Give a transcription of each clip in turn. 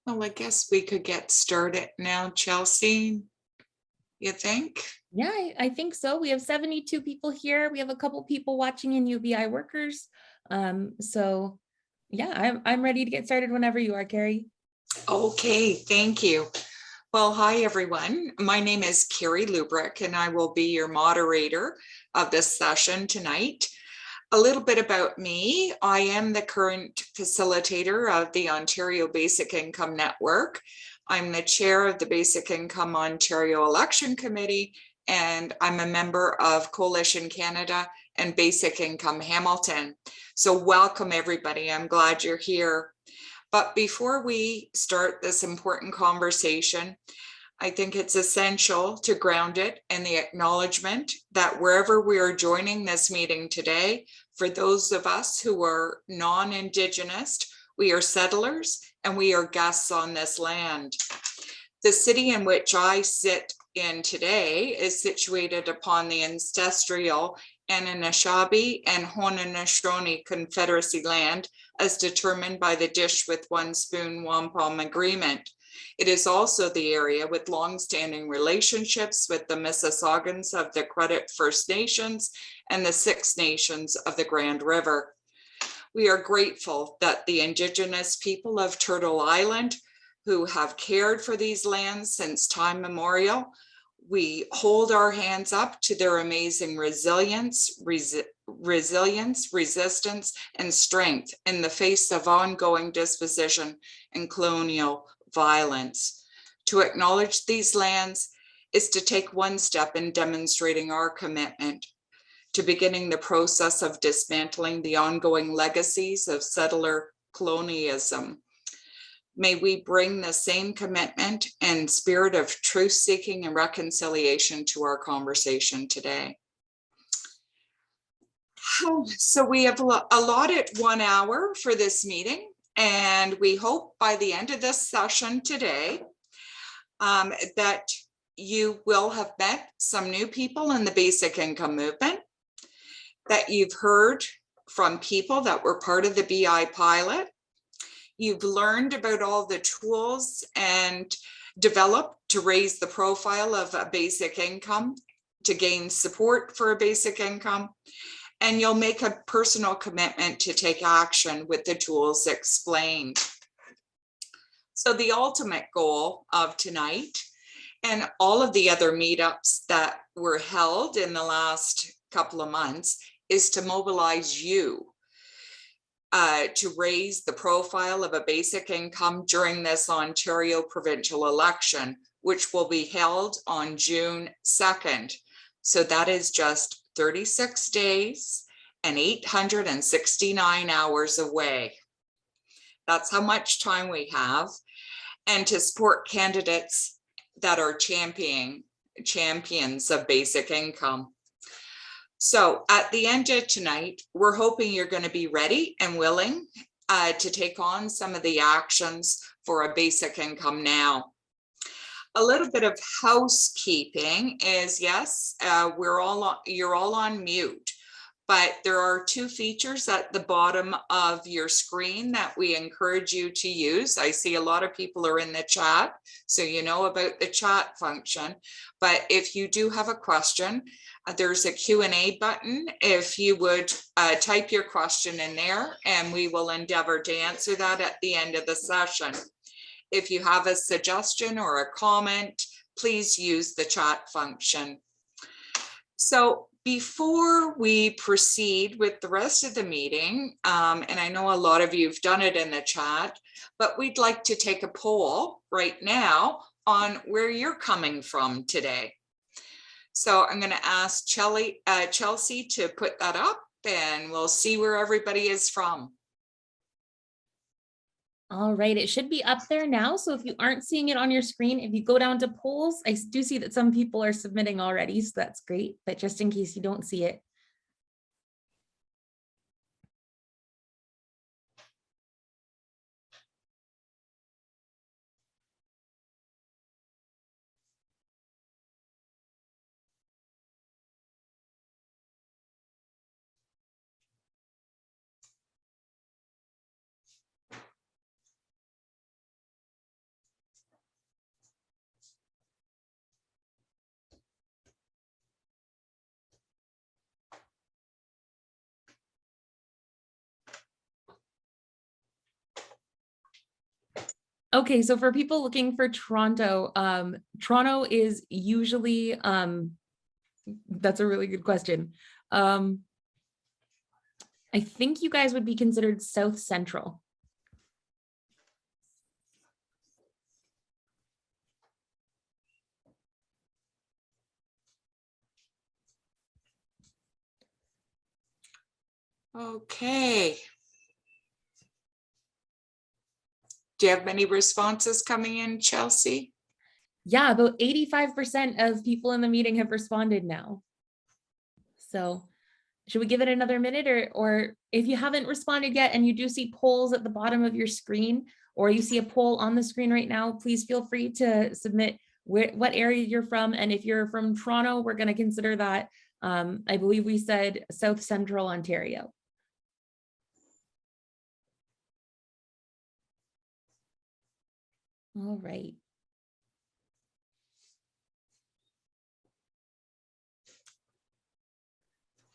Well, I guess we could get started now, Chelsea, you think? Yeah, I think so. We have 72 people here. We have a couple people watching in UBI workers. So yeah, I'm ready to get started whenever you are, Kerry. Okay, thank you. Well, hi, everyone. My name is Kerry Lubrick, and I will be your moderator of this session tonight. A little bit about me. I am the current facilitator of the Ontario Basic Income Network. I'm the chair of the Basic Income Ontario Election Committee, and I'm a member of Coalition Canada and Basic Income Hamilton. So welcome, everybody. I'm glad you're here. But before we start this important conversation, I think it's essential to ground it in the acknowledgement that wherever we are joining this meeting today, for those of us who are non-Indigenous, we are settlers and we are guests on this land. The city in which I sit in today is situated upon the ancestral Anishinaabe and Haudenosaunee Confederacy land as determined by the Dish with One Spoon Wampum Agreement. It is also the area with long-standing relationships with the Mississaugas of the Credit First Nations and the Six Nations of the Grand River. We are grateful that the Indigenous people of Turtle Island, who have cared for these lands since time memorial, we hold our hands up to their amazing resilience, resistance, and strength in the face of ongoing dispossession and colonial violence. To acknowledge these lands is to take one step in demonstrating our commitment to beginning the process of dismantling the ongoing legacies of settler colonialism. May we bring the same commitment and spirit of truth-seeking and reconciliation to our conversation today. So we have allotted 1 hour for this meeting, and we hope by the end of this session today that you will have met some new people in the basic income movement, that you've heard from people that were part of the BI pilot. You've learned about all the tools and developed to raise the profile of a basic income, to gain support for a basic income, and you'll make a personal commitment to take action with the tools explained. So the ultimate goal of tonight and all of the other meetups that were held in the last couple of months is to mobilize you to raise the profile of a basic income during this Ontario provincial election, which will be held on June 2nd. So that is just 36 days and 869 hours away. That's how much time we have. And to support candidates that are champions of basic income. So at the end of tonight, we're hoping you're going to be ready and willing to take on some of the actions for a basic income now. A little bit of housekeeping is, yes, you're all on mute, but there are two features at the bottom of your screen that we encourage you to use. I see a lot of people are in the chat, so you know about the chat function. But if you do have a question, there's a Q&A button. If you would type your question in there, and we will endeavor to answer that at the end of the session. If you have a suggestion or a comment, please use the chat function. So before we proceed with the rest of the meeting, and I know a lot of you have done it in the chat, but we'd like to take a poll right now on where you're coming from today. So I'm going to ask Chelsea to put that up, and we'll see where everybody is from. All right, it should be up there now. So if you aren't seeing it on your screen, if you go down to polls, I do see that some people are submitting already, so that's great. But just in case you don't see it, Okay, so for people looking for Toronto, Toronto is usually, that's a really good question. I think you guys would be considered South Central. Okay. Do you have many responses coming in, Chelsea? Yeah, about 85% of people in the meeting have responded now. So should we give it another minute, or if you haven't responded yet and you do see polls at the bottom of your screen, or you see a poll on the screen right now, please feel free to submit what area you're from. And if you're from Toronto, we're going to consider that, I believe we said South Central Ontario. All right.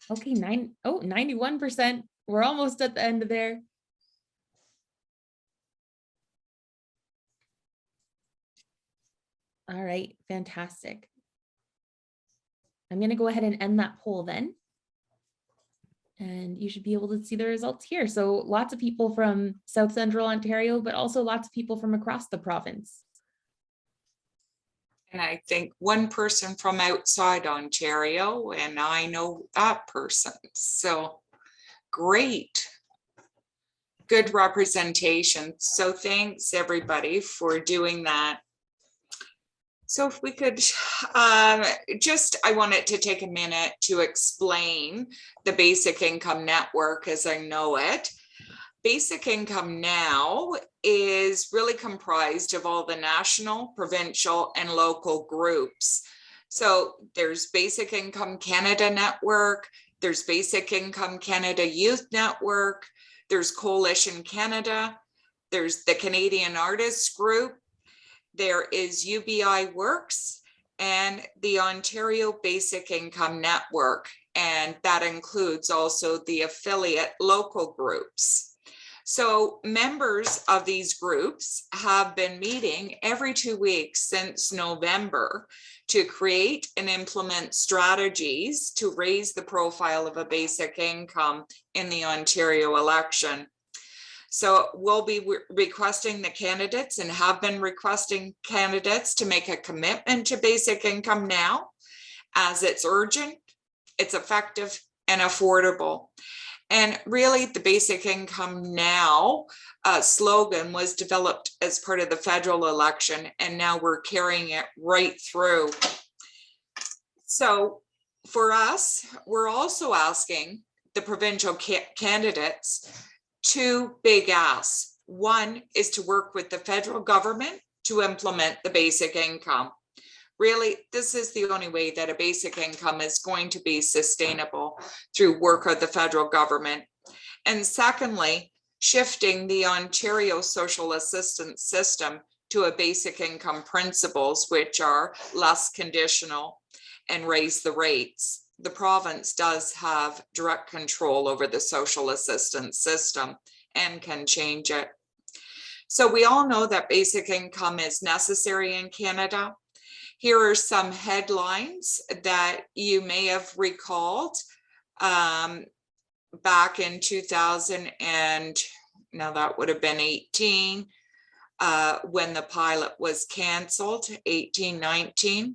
Okay, 91%. We're almost at the end of there. All right, fantastic. I'm going to go ahead and end that poll then. And you should be able to see the results here. So lots of people from South Central Ontario, but also lots of people from across the province. And I think one person from outside Ontario, and I know that person. So great. Good representation. So thanks everybody for doing that. So if we could I wanted to take a minute to explain the Basic Income Network as I know it. Basic Income Now is really comprised of all the national, provincial, and local groups. So there's Basic Income Canada Network, there's Basic Income Canada Youth Network, there's Coalition Canada, there's the Canadian Artists Group, there is UBI Works, and the Ontario Basic Income Network, and that includes also the affiliate local groups. So members of these groups have been meeting every 2 weeks since November to create and implement strategies to raise the profile of a basic income in the Ontario election. So we'll be requesting the candidates and have been requesting candidates to make a commitment to basic income now, as it's urgent, it's effective, and affordable. And really the Basic Income Now slogan was developed as part of the federal election, and now we're carrying it right through. So for us, we're also asking the provincial candidates two big asks. One is to work with the federal government to implement the basic income. Really, this is the only way that a basic income is going to be sustainable, through work of the federal government. And secondly, shifting the Ontario social assistance system to a basic income principles, which are less conditional and raise the rates. The province does have direct control over the social assistance system and can change it. So we all know that basic income is necessary in Canada. Here are some headlines that you may have recalled back in 2000 and now that would have been 18 when the pilot was canceled, 18-19.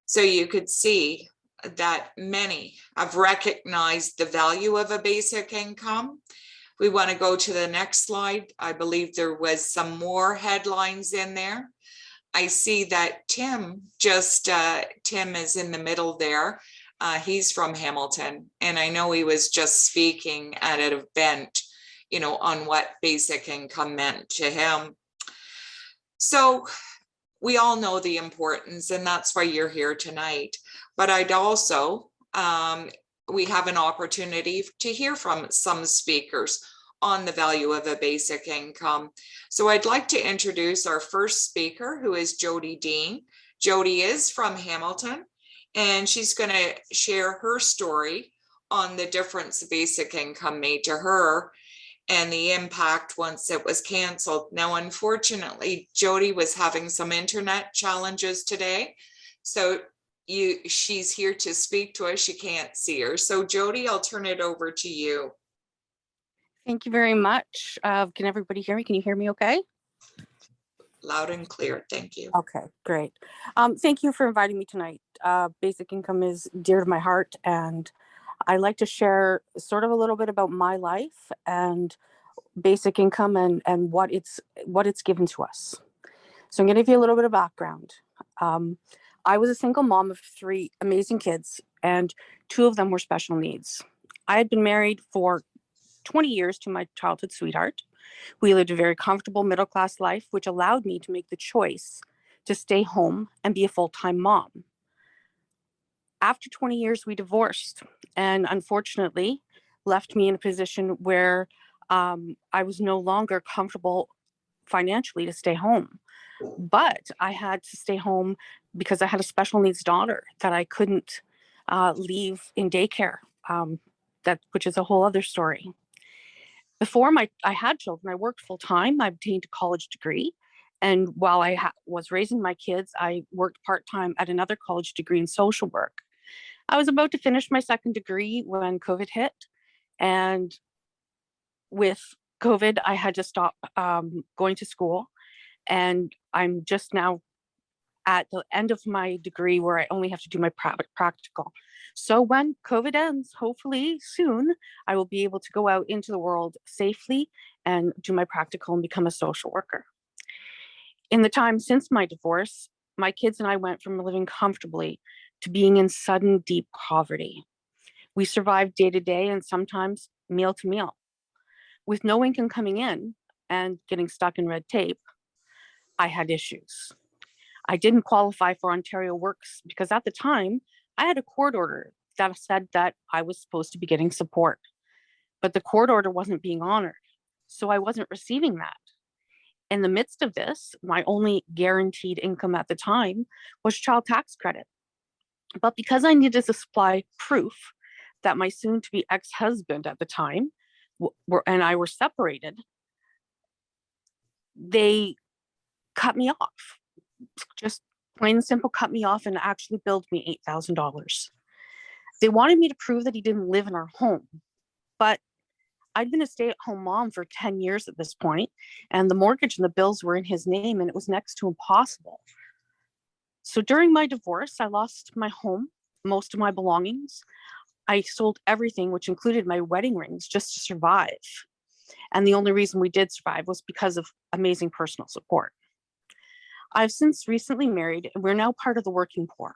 So you could see that many have recognized the value of a basic income. We want to go to the next slide. I believe there was some more headlines in there. I see that Tim is in the middle there. He's from Hamilton, and I know he was just speaking at an event, on what basic income meant to him. So we all know the importance, and that's why you're here tonight. But I'd also, we have an opportunity to hear from some speakers on the value of a basic income. So I'd like to introduce our first speaker, who is Jodi Dean. Jodi is from Hamilton, and she's going to share her story on the difference basic income made to her. and the impact once it was canceled. Now, unfortunately, Jodi was having some internet challenges today. So she's here to speak to us. She can't see her. So Jodi, I'll turn it over to you. Thank you very much. Can everybody hear me? Can you hear me okay? Loud and clear. Thank you. Okay, great. Thank you for inviting me tonight. Basic income is dear to my heart, and I like to share sort of a little bit about my life and basic income and what it's given to us. So I'm going to give you a little bit of background. I was a single mom of 3 amazing kids, and 2 of them were special needs. I had been married for 20 years to my childhood sweetheart. We lived a very comfortable middle-class life, which allowed me to make the choice to stay home and be a full-time mom. After 20 years, we divorced, and unfortunately left me in a position where I was no longer comfortable financially to stay home. But I had to stay home because I had a special needs daughter that I couldn't leave in daycare, which is a whole other story. Before I had children, I worked full time. I obtained a college degree. And while I was raising my kids, I worked part time at another college degree in social work. I was about to finish my second degree when COVID hit. And with COVID, I had to stop going to school. And I'm just now at the end of my degree where I only have to do my practical. So when COVID ends, hopefully soon, I will be able to go out into the world safely and do my practical and become a social worker. In the time since my divorce, my kids and I went from living comfortably to being in sudden deep poverty. We survived day to day and sometimes meal to meal. With no income coming in and getting stuck in red tape, I had issues. I didn't qualify for Ontario Works because at the time I had a court order that said that I was supposed to be getting support, but the court order wasn't being honored. So I wasn't receiving that. In the midst of this, my only guaranteed income at the time was child tax credit. But because I needed to supply proof that my soon to be ex-husband at the time and I were separated, they cut me off. Just plain and simple cut me off and actually billed me $8,000. They wanted me to prove that he didn't live in our home, but I'd been a stay-at-home mom for 10 years at this point, and the mortgage and the bills were in his name, and it was next to impossible. So during my divorce, I lost my home, most of my belongings. I sold everything, which included my wedding rings, just to survive. And the only reason we did survive was because of amazing personal support. I've since recently married, and we're now part of the working poor.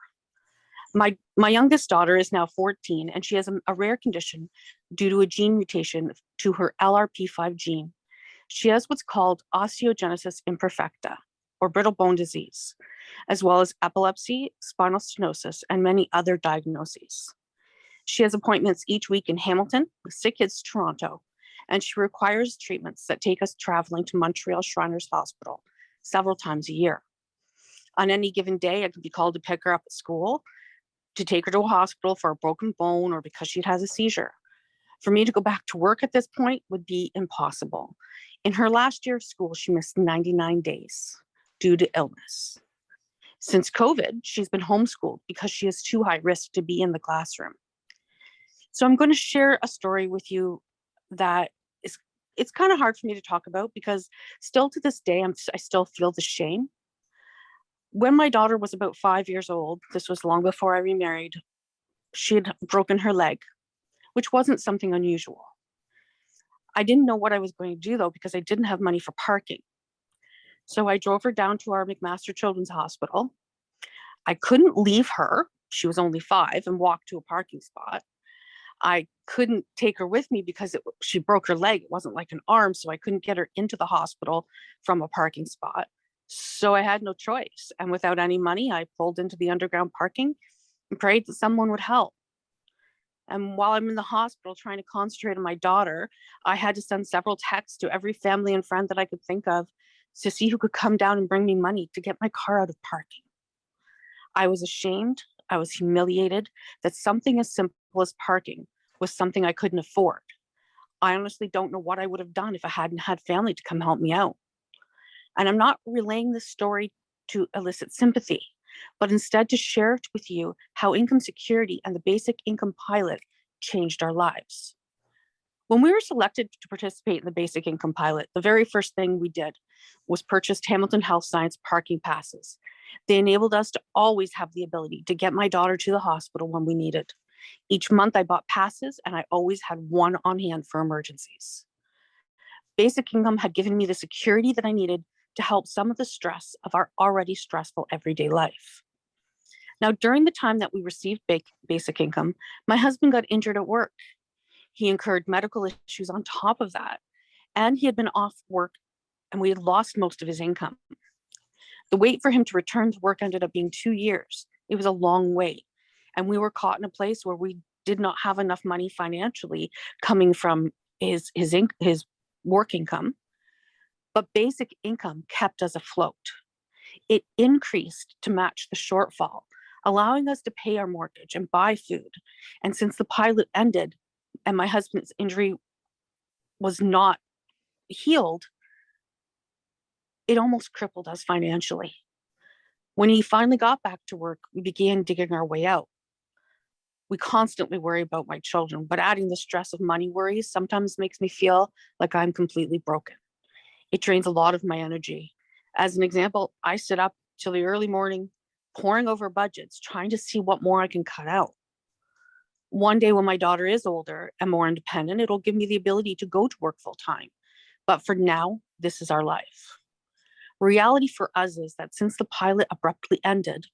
My youngest daughter is now 14, and she has a rare condition due to a gene mutation to her LRP5 gene. She has what's called osteogenesis imperfecta, or brittle bone disease, as well as epilepsy, spinal stenosis, and many other diagnoses. She has appointments each week in Hamilton, with sick kids Toronto, and she requires treatments that take us traveling to Montreal Shriners Hospital several times a year. On any given day, I could be called to pick her up at school, to take her to a hospital for a broken bone or because she has a seizure. For me to go back to work at this point would be impossible. In her last year of school, she missed 99 days due to illness. Since COVID, she's been homeschooled because she is too high risk to be in the classroom. So I'm going to share a story with you that it's kind of hard for me to talk about because still to this day, I still feel the shame. When my daughter was about 5 years old, this was long before I remarried, she had broken her leg, which wasn't something unusual. I didn't know what I was going to do though, because I didn't have money for parking. So I drove her down to our McMaster Children's Hospital. I couldn't leave her, she was only 5, and walk to a parking spot. I couldn't take her with me because she broke her leg. It wasn't like an arm, so I couldn't get her into the hospital from a parking spot. So I had no choice. And without any money, I pulled into the underground parking and prayed that someone would help. And while I'm in the hospital trying to concentrate on my daughter, I had to send several texts to every family and friend that I could think of to see who could come down and bring me money to get my car out of parking. I was ashamed. I was humiliated that something as simple as parking was something I couldn't afford. I honestly don't know what I would have done if I hadn't had family to come help me out. And I'm not relaying this story to elicit sympathy, but instead to share it with you how income security and the basic income pilot changed our lives. When we were selected to participate in the basic income pilot, the very first thing we did was purchase Hamilton Health Science parking passes. They enabled us to always have the ability to get my daughter to the hospital when we needed. Each month I bought passes and I always had one on hand for emergencies. Basic income had given me the security that I needed to help some of the stress of our already stressful everyday life. Now, during the time that we received basic income, my husband got injured at work. He incurred medical issues on top of that, and he had been off work and we had lost most of his income. The wait for him to return to work ended up being 2 years. It was a long wait, and we were caught in a place where we did not have enough money financially coming from his work income, but basic income kept us afloat. It increased to match the shortfall, allowing us to pay our mortgage and buy food. And since the pilot ended and my husband's injury was not healed, it almost crippled us financially. When he finally got back to work, we began digging our way out. We constantly worry about my children, but adding the stress of money worries sometimes makes me feel like I'm completely broken. It drains a lot of my energy. As an example, I sit up till the early morning, poring over budgets, trying to see what more I can cut out. One day when my daughter is older and more independent, it'll give me the ability to go to work full time. But for now, this is our life. Reality for us is that since the pilot abruptly ended,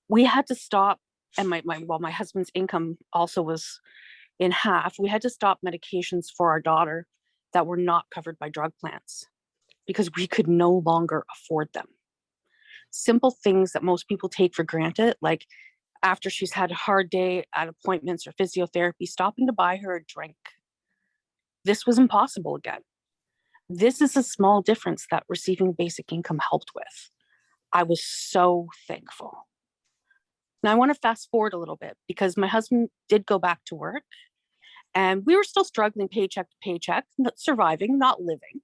we had to stop, and my husband's income also was in half. We had to stop medications for our daughter that were not covered by drug plans because we could no longer afford them. Simple things that most people take for granted, like after she's had a hard day at appointments or physiotherapy, stopping to buy her a drink. This was impossible again. This is a small difference that receiving basic income helped with. I was so thankful. Now I want to fast forward a little bit because my husband did go back to work and we were still struggling paycheck to paycheck, not surviving, not living.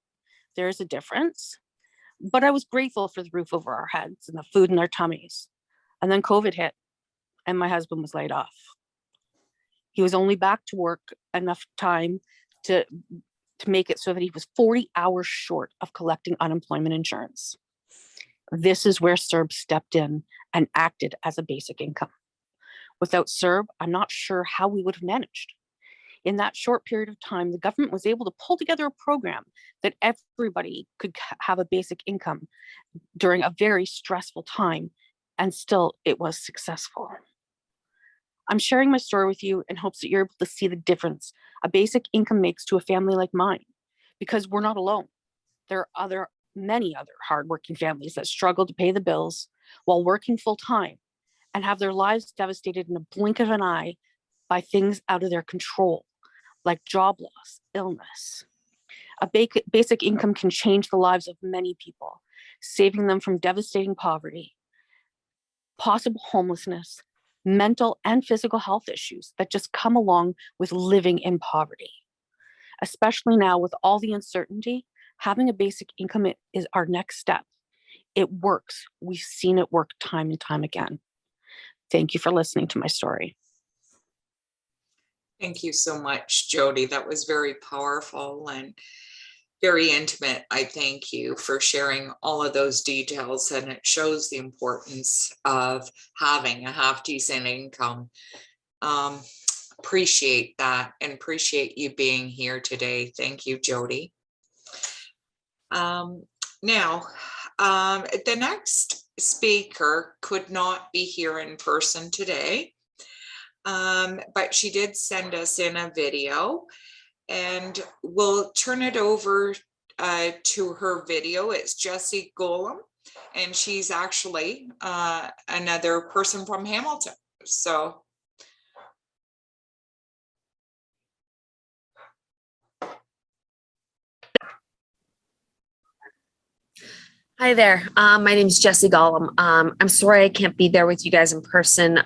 There's a difference. But I was grateful for the roof over our heads and the food in our tummies. And then COVID hit and my husband was laid off. He was only back to work enough time to make it so that he was 40 hours short of collecting unemployment insurance. This is where CERB stepped in and acted as a basic income. Without CERB, I'm not sure how we would have managed. In that short period of time, the government was able to pull together a program that everybody could have a basic income during a very stressful time, and still it was successful. I'm sharing my story with you in hopes that you're able to see the difference a basic income makes to a family like mine, because we're not alone. There are many other hardworking families that struggle to pay the bills while working full time and have their lives devastated in a blink of an eye by things out of their control, like job loss, illness. A basic income can change the lives of many people, saving them from devastating poverty, possible homelessness, mental and physical health issues that just come along with living in poverty. Especially now with all the uncertainty, having a basic income is our next step. It works. We've seen it work time and time again. Thank you for listening to my story. Thank you so much, Jodi. That was very powerful and very intimate. I thank you for sharing all of those details, and it shows the importance of having a half decent income. Appreciate that and appreciate you being here today. Thank you, Jodi. Now, the next speaker could not be here in person today, but she did send us in a video, and we'll turn it over to her video. It's Jessie Golem, and she's actually another person from Hamilton. So Hi there. My name is Jessie Golem. I'm sorry I can't be there with you guys in person.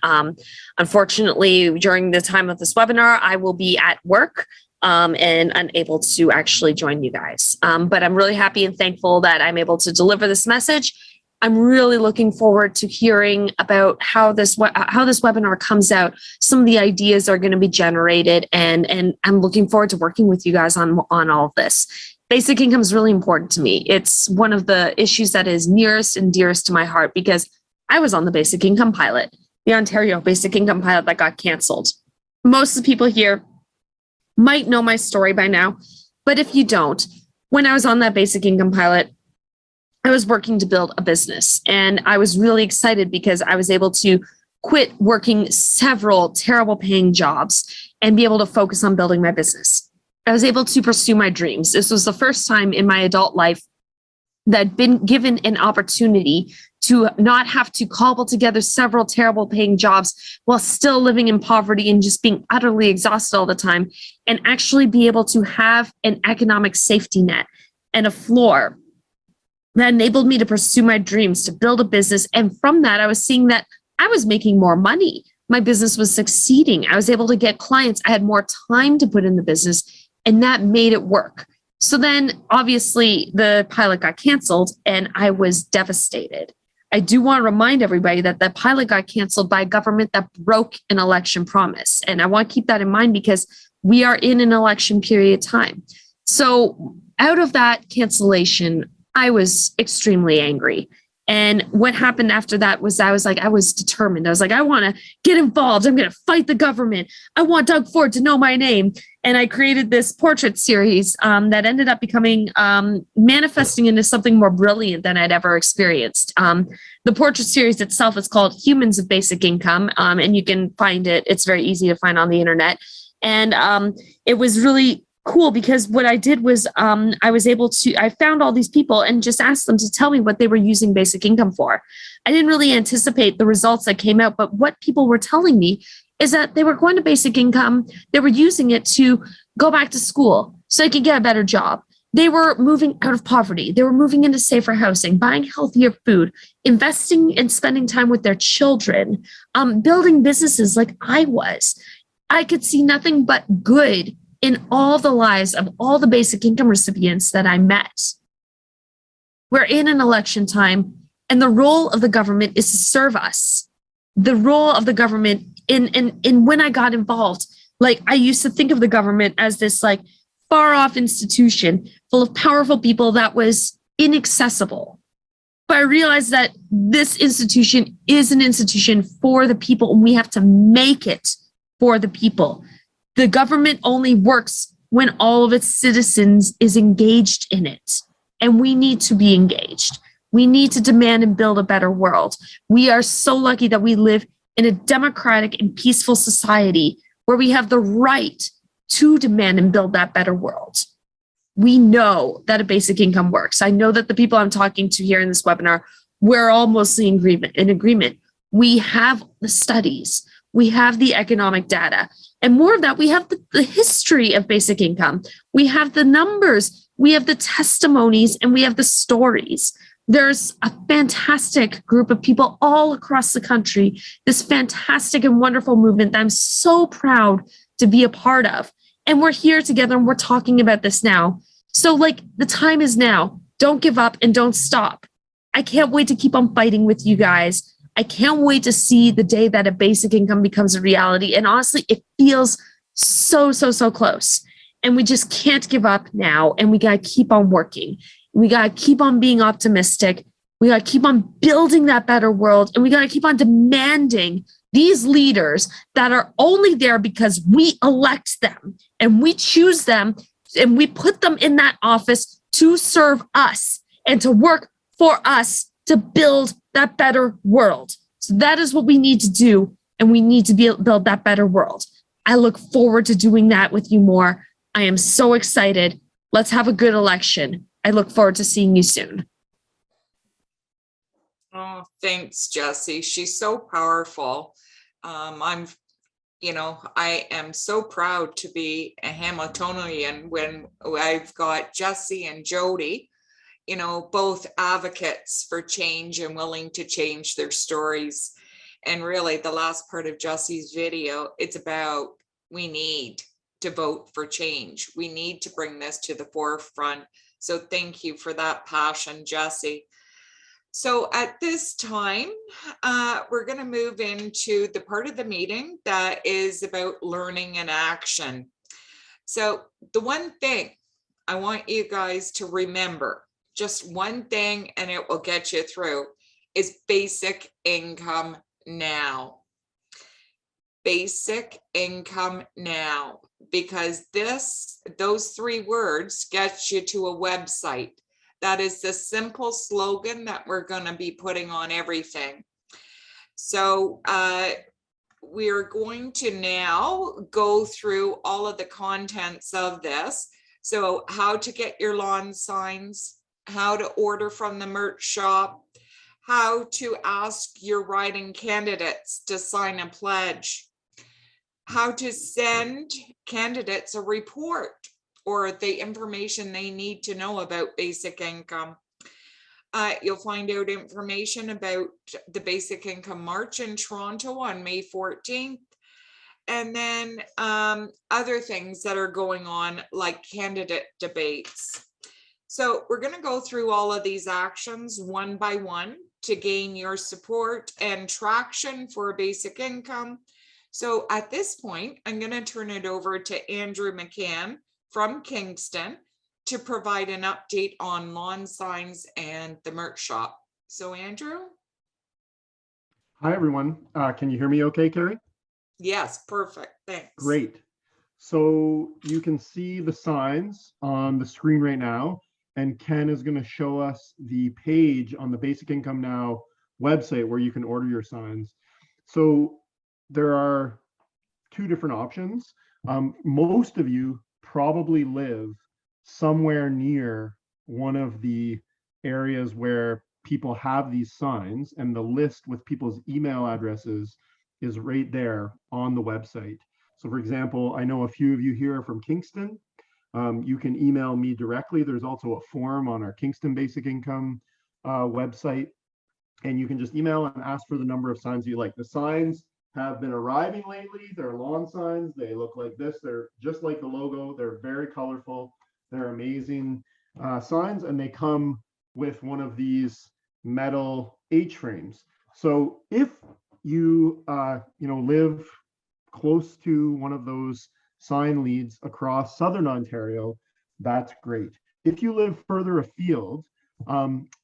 Unfortunately, during the time of this webinar, I will be at work and unable to actually join you guys. But I'm really happy and thankful that I'm able to deliver this message. I'm really looking forward to hearing about how this webinar comes out. Some of the ideas are going to be generated, and I'm looking forward to working with you guys on all of this. Basic income is really important to me. It's one of the issues that is nearest and dearest to my heart because I was on the basic income pilot, the Ontario basic income pilot that got canceled. Most of the people here might know my story by now, but if you don't, when I was on that basic income pilot, I was working to build a business, and I was really excited because I was able to quit working several terrible paying jobs and be able to focus on building my business. I was able to pursue my dreams. This was the first time in my adult life that I'd been given an opportunity to not have to cobble together several terrible paying jobs while still living in poverty and just being utterly exhausted all the time, and actually be able to have an economic safety net and a floor that enabled me to pursue my dreams, to build a business. And from that, I was seeing that I was making more money. My business was succeeding. I was able to get clients. I had more time to put in the business, and that made it work. So then obviously the pilot got canceled and I was devastated. I do want to remind everybody that the pilot got canceled by a government that broke an election promise. And I want to keep that in mind because we are in an election period of time. So out of that cancellation, I was extremely angry. And what happened after that was I was determined. I was like, I want to get involved. I'm going to fight the government. I want Doug Ford to know my name. And I created this portrait series that ended up becoming manifesting into something more brilliant than I'd ever experienced. The portrait series itself is called Humans of Basic Income, and you can find it. It's very easy to find on the internet. And it was really cool because what I did was I found all these people and just asked them to tell me what they were using basic income for. I didn't really anticipate the results that came out, but what people were telling me is that they were going to basic income. They were using it to go back to school so they could get a better job. They were moving out of poverty. They were moving into safer housing, buying healthier food, investing and spending time with their children, building businesses like I was. I could see nothing but good in all the lives of all the basic income recipients that I met. We're in an election time, and the role of the government is to serve us. The role of the government in when I got involved, like I used to think of the government as this like far off institution full of powerful people that was inaccessible. But I realized that this institution is an institution for the people, and we have to make it for the people. The government only works when all of its citizens is engaged in it. And we need to be engaged. We need to demand and build a better world. We are so lucky that we live in a democratic and peaceful society where we have the right to demand and build that better world. We know that a basic income works. I know that the people I'm talking to here in this webinar, we're all mostly in agreement. We have the studies. We have the economic data. And more of that, we have the history of basic income. We have the numbers, we have the testimonies, and we have the stories. There's a fantastic group of people all across the country, this fantastic and wonderful movement that I'm so proud to be a part of. And we're here together and we're talking about this now. So like the time is now. Don't give up and don't stop. I can't wait to keep on fighting with you guys. I can't wait to see the day that a basic income becomes a reality. And honestly, it feels so close. And we just can't give up now. And we got to keep on working. We got to keep on being optimistic. We got to keep on building that better world. And we got to keep on demanding these leaders that are only there because we elect them and we choose them and we put them in that office to serve us and to work for us to build that better world. So that is what we need to do, and we need to build that better world. I look forward to doing that with you more. I am so excited. Let's have a good election. I look forward to seeing you soon. Oh, thanks, Jessie. She's so powerful. I am so proud to be a Hamiltonian when I've got Jessie and Jodi you know, both advocates for change and willing to change their stories. And really the last part of Jessie's video, it's about, we need to vote for change. We need to bring this to the forefront. So thank you for that passion, Jessie. So at this time, we're going to move into the part of the meeting that is about learning and action. So the one thing I want you guys to remember, just one thing, and it will get you through, is basic income now. Basic income now, because those 3 words get you to a website. That is the simple slogan that we're going to be putting on everything. So we're going to now go through all of the contents of this. So how to get your lawn signs, how to order from the merch shop, how to ask your writing candidates to sign a pledge, how to send candidates a report or the information they need to know about basic income. You'll find out information about the Basic Income March in Toronto on May 14th. And then other things that are going on, like candidate debates. So we're going to go through all of these actions one by one to gain your support and traction for basic income. So at this point, I'm going to turn it over to Andrew McCann from Kingston to provide an update on lawn signs and the merch shop. So Andrew? Hi, everyone. Can you hear me okay, Kerry? Yes, perfect. Thanks. Great. So you can see the signs on the screen right now, and Ken is going to show us the page on the Basic Income Now website where you can order your signs. So there are 2 different options. Most of you probably live somewhere near one of the areas where people have these signs, and the list with people's email addresses is right there on the website. So for example, I know a few of you here are from Kingston. You can email me directly. There's also a form on our Kingston Basic Income website, and you can just email and ask for the number of signs you like. The signs have been arriving lately. They're lawn signs. They look like this. They're just like the logo. They're very colorful. They're amazing signs, and they come with one of these metal H frames. So if you live close to one of those sign leads across Southern Ontario, that's great. If you live further afield,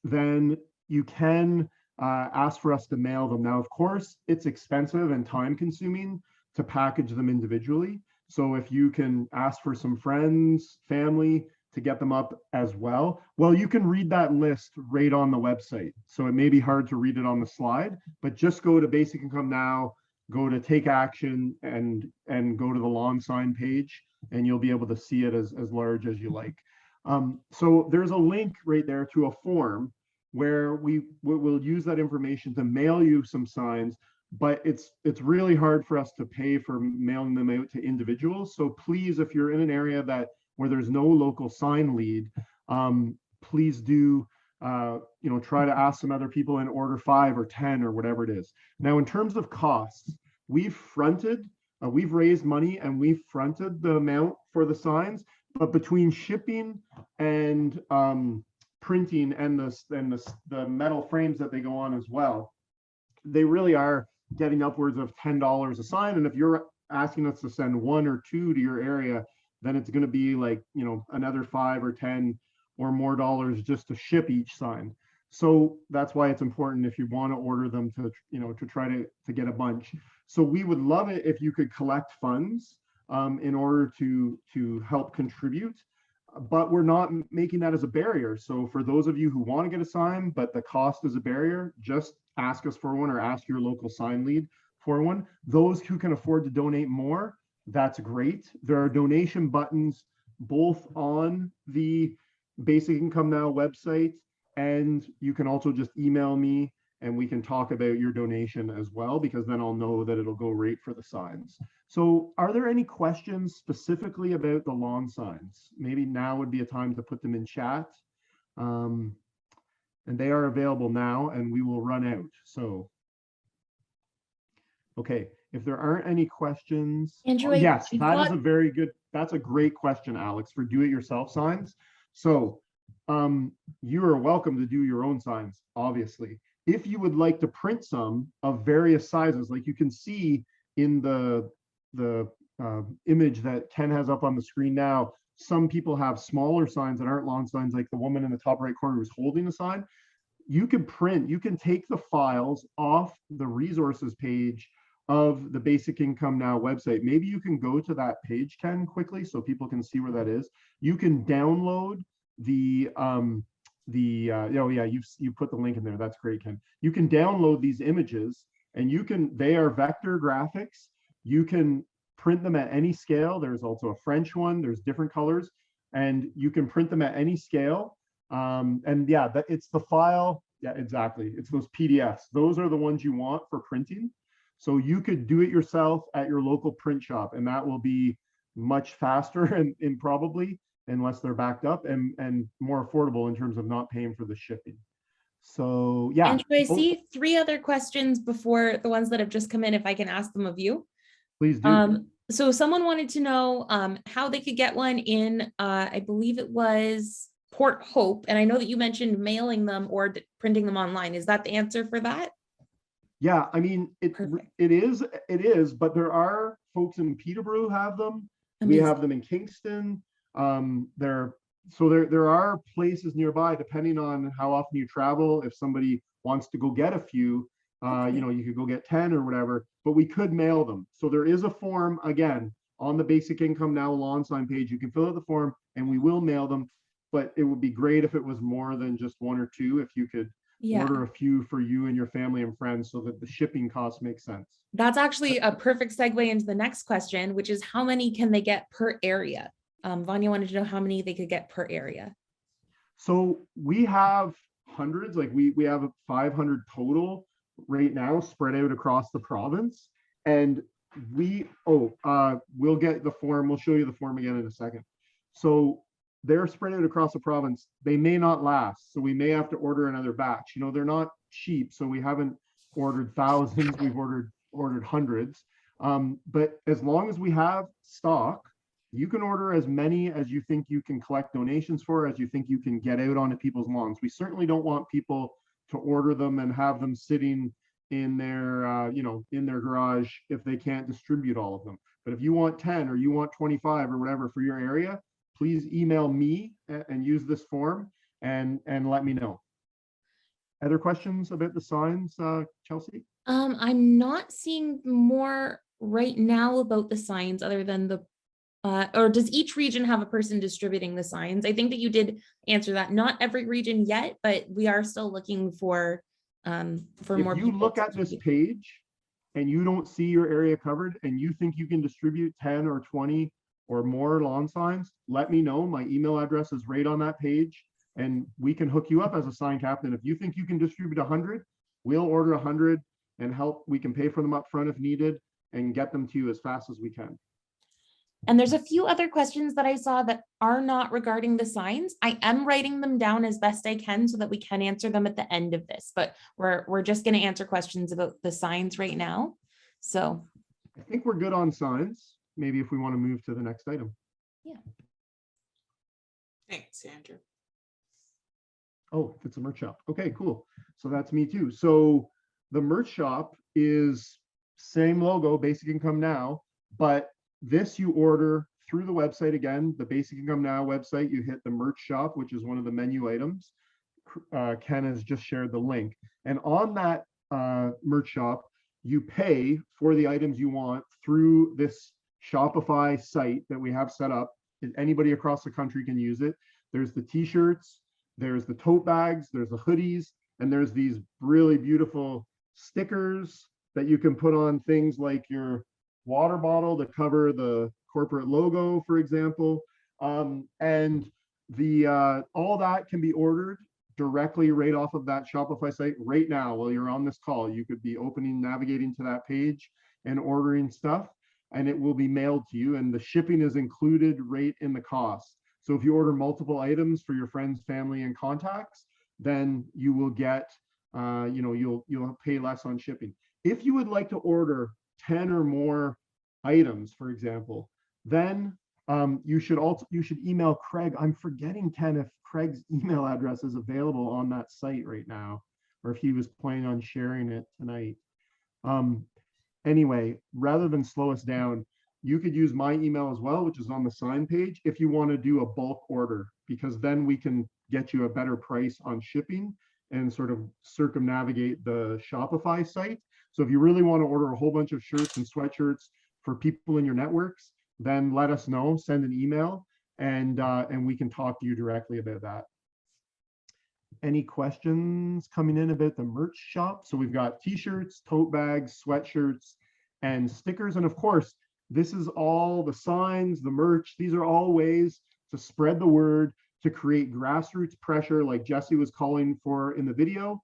then you can ask for us to mail them. Now, of course, it's expensive and time consuming to package them individually. So if you can ask for some friends, family to get them up as well, well, you can read that list right on the website. So it may be hard to read it on the slide, but just go to Basic Income Now, go to Take Action, and go to the lawn sign page, and you'll be able to see it as large as you like. So there's a link right there to a form where we will use that information to mail you some signs, but it's really hard for us to pay for mailing them out to individuals. So please, if you're in an area where there's no local sign lead, please do try to ask some other people and order 5 or 10 or whatever it is. Now, in terms of costs, we've raised money and we've fronted the amount for the signs, but between shipping and printing and the metal frames that they go on as well, they really are getting upwards of $10 a sign. And if you're asking us to send 1 or 2 to your area, then it's going to be like, another 5 or 10 or more dollars just to ship each sign. So that's why it's important, if you want to order them, to try to get a bunch. So we would love it if you could collect funds in order to help contribute, but we're not making that as a barrier. So for those of you who want to get a sign, but the cost is a barrier, just ask us for one or ask your local sign lead for one. Those who can afford to donate more, that's great. There are donation buttons both on the Basic Income Now website, and you can also just email me and we can talk about your donation as well, because then I'll know that it'll go right for the signs. So are there any questions specifically about the lawn signs? Maybe now would be a time to put them in chat. And they are available now, and we will run out. So, okay, if there aren't any questions. Andrew, Oh, yes, I that is thought- a very good, that's a great question, Alex, for do-it-yourself signs. So you are welcome to do your own signs, obviously. If you would like to print some of various sizes, like you can see in the image that Ken has up on the screen now, some people have smaller signs that aren't long signs, like the woman in the top right corner who's holding the sign. You can print, you can take the files off the resources page of the Basic Income Now website. Maybe you can go to that page, Ken, quickly, so people can see where that is. You can download the oh yeah, you put the link in there. That's great, Ken. You can download these images, and they are vector graphics. You can print them at any scale. There's also a French one. There's different colors, and you can print them at any scale. And yeah, it's the file. Yeah, exactly. It's those PDFs. Those are the ones you want for printing. So you could do it yourself at your local print shop, and that will be much faster and probably, unless they're backed up, and more affordable in terms of not paying for the shipping. So yeah. Andrew, I see 3 other questions before the ones that have just come in, if I can ask them of you. Please do. So someone wanted to know how they could get one in, I believe it was Port Hope. And I know that you mentioned mailing them or printing them online. Is that the answer for that? Yeah, I mean, Perfect. it is, but there are folks in Peterborough who have them. We Amazing. have them in Kingston. There are places nearby, depending on how often you travel. If somebody wants to go get a few, Okay. you could go get 10 or whatever, but we could mail them. So there is a form, again, on the Basic Income Now lawn sign page. You can fill out the form and we will mail them, but it would be great if it was more than just 1 or 2, if you could order a few for you and your family and friends so that the shipping costs make sense. That's actually a perfect segue into the next question, which is how many can they get per area? Vanya wanted to know how many they could get per area. So we have hundreds, like we have 500 total right now spread out across the province. And we'll get the form. We'll show you the form again in a second. So they're spread out across the province. They may not last. So we may have to order another batch. They're not cheap. So we haven't ordered thousands. We've ordered hundreds. But as long as we have stock, you can order as many as you think you can collect donations for, as you think you can get out onto people's lawns. We certainly don't want people to order them and have them sitting in their, in their garage if they can't distribute all of them. But if you want 10 or you want 25 or whatever for your area, please email me and use this form and let me know. Other questions about the signs, Chelsea? I'm not seeing more right now about the signs other than or does each region have a person distributing the signs? I think that you did answer that. Not every region yet, but we are still looking for more people. If you look at this page and you don't see your area covered and you think you can distribute 10 or 20 or more lawn signs, let me know. My email address is right on that page and we can hook you up as a sign captain. If you think you can distribute 100, we'll order 100 and help. We can pay for them up front if needed and get them to you as fast as we can. And there's a few other questions that I saw that are not regarding the signs. I am writing them down as best I can so that we can answer them at the end of this, but we're just going to answer questions about the signs right now. So I think we're good on signs. Maybe if we want to move to the next item. Yeah. Thanks, Andrew. Oh, it's a merch shop. Okay, cool. So that's me too. So the merch shop is same logo, Basic Income Now, but this you order through the website. Again, the Basic Income Now website, you hit the merch shop, which is one of the menu items. Ken has just shared the link. And on that merch shop, you pay for the items you want through this Shopify site that we have set up. Anybody across the country can use it. There's the t-shirts, there's the tote bags, there's the hoodies, and there's these really beautiful stickers that you can put on things like your water bottle to cover the corporate logo, for example. And the all that can be ordered directly right off of that Shopify site right now while you're on this call. You could be navigating to that page and ordering stuff, and it will be mailed to you, and the shipping is included right in the cost. So if you order multiple items for your friends, family, and contacts, then you will get, you'll pay less on shipping. If you would like to order 10 or more items, for example, then you should email Craig. I'm forgetting, Ken, if Craig's email address is available on that site right now, or if he was planning on sharing it tonight. Anyway, rather than slow us down, you could use my email as well, which is on the sign page, if you want to do a bulk order, because then we can get you a better price on shipping and sort of circumnavigate the Shopify site. So if you really want to order a whole bunch of shirts and sweatshirts for people in your networks, then let us know, send an email, and we can talk to you directly about that. Any questions coming in about the merch shop? So we've got t-shirts, tote bags, sweatshirts, and stickers. And of course, this is all the signs, the merch. These are all ways to spread the word, to create grassroots pressure, like Jessie was calling for in the video,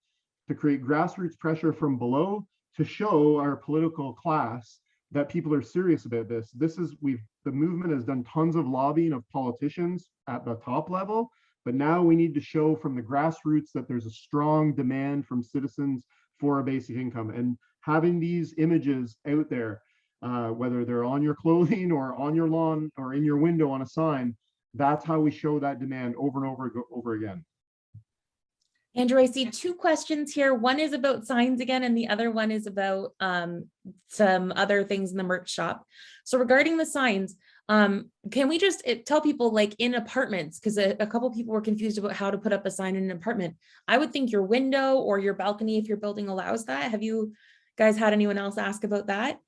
to create grassroots pressure from below, to show our political class that people are serious about this. The movement has done tons of lobbying of politicians at the top level, but now we need to show from the grassroots that there's a strong demand from citizens for a basic income. And having these images out there, whether they're on your clothing or on your lawn or in your window on a sign, that's how we show that demand over and over again. Andrew, I see two questions here. One is about signs again, and the other one is about some other things in the merch shop. So regarding the signs, can we just tell people, like in apartments, because a couple people were confused about how to put up a sign in an apartment. I would think your window or your balcony, if your building allows that. Have you guys had anyone else ask about that?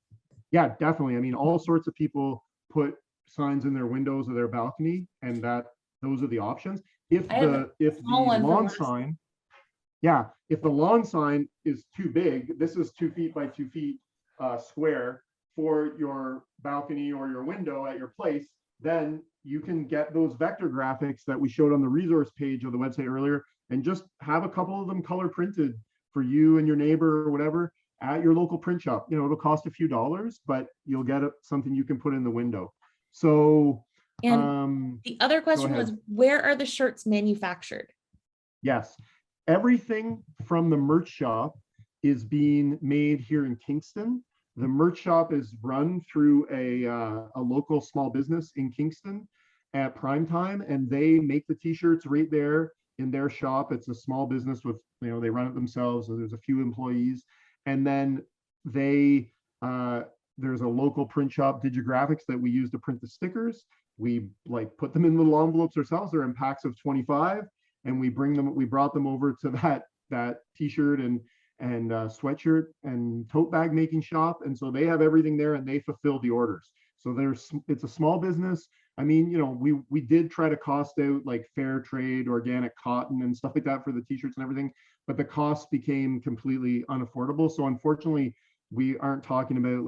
Yeah, definitely. I mean, all sorts of people put signs in their windows or their balcony, and those are the options. If the lawn sign, yeah, if the lawn sign is too big, this is 2 feet by 2 feet square for your balcony or your window at your place, then you can get those vector graphics that we showed on the resource page of the website earlier, and just have a couple of them color printed for you and your neighbor or whatever at your local print shop. You know, it'll cost a few dollars, but you'll get something you can put in the window. So, and the other question was, where are the shirts manufactured? Yes, everything from the merch shop is being made here in Kingston. The merch shop is run through a local small business in Kingston at prime time, and they make the t-shirts right there in their shop. It's a small business with, they run it themselves, so there's a few employees. And then there's a local print shop, Digigraphics, that we use to print the stickers. We put them in little envelopes ourselves. They're in packs of 25, and we brought them over to that t-shirt and sweatshirt and tote bag making shop. And so they have everything there, and they fulfill the orders. So it's a small business. I mean, we did try to cost out like fair trade, organic cotton and stuff like that for the t-shirts and everything, but the costs became completely unaffordable. So unfortunately, we aren't talking about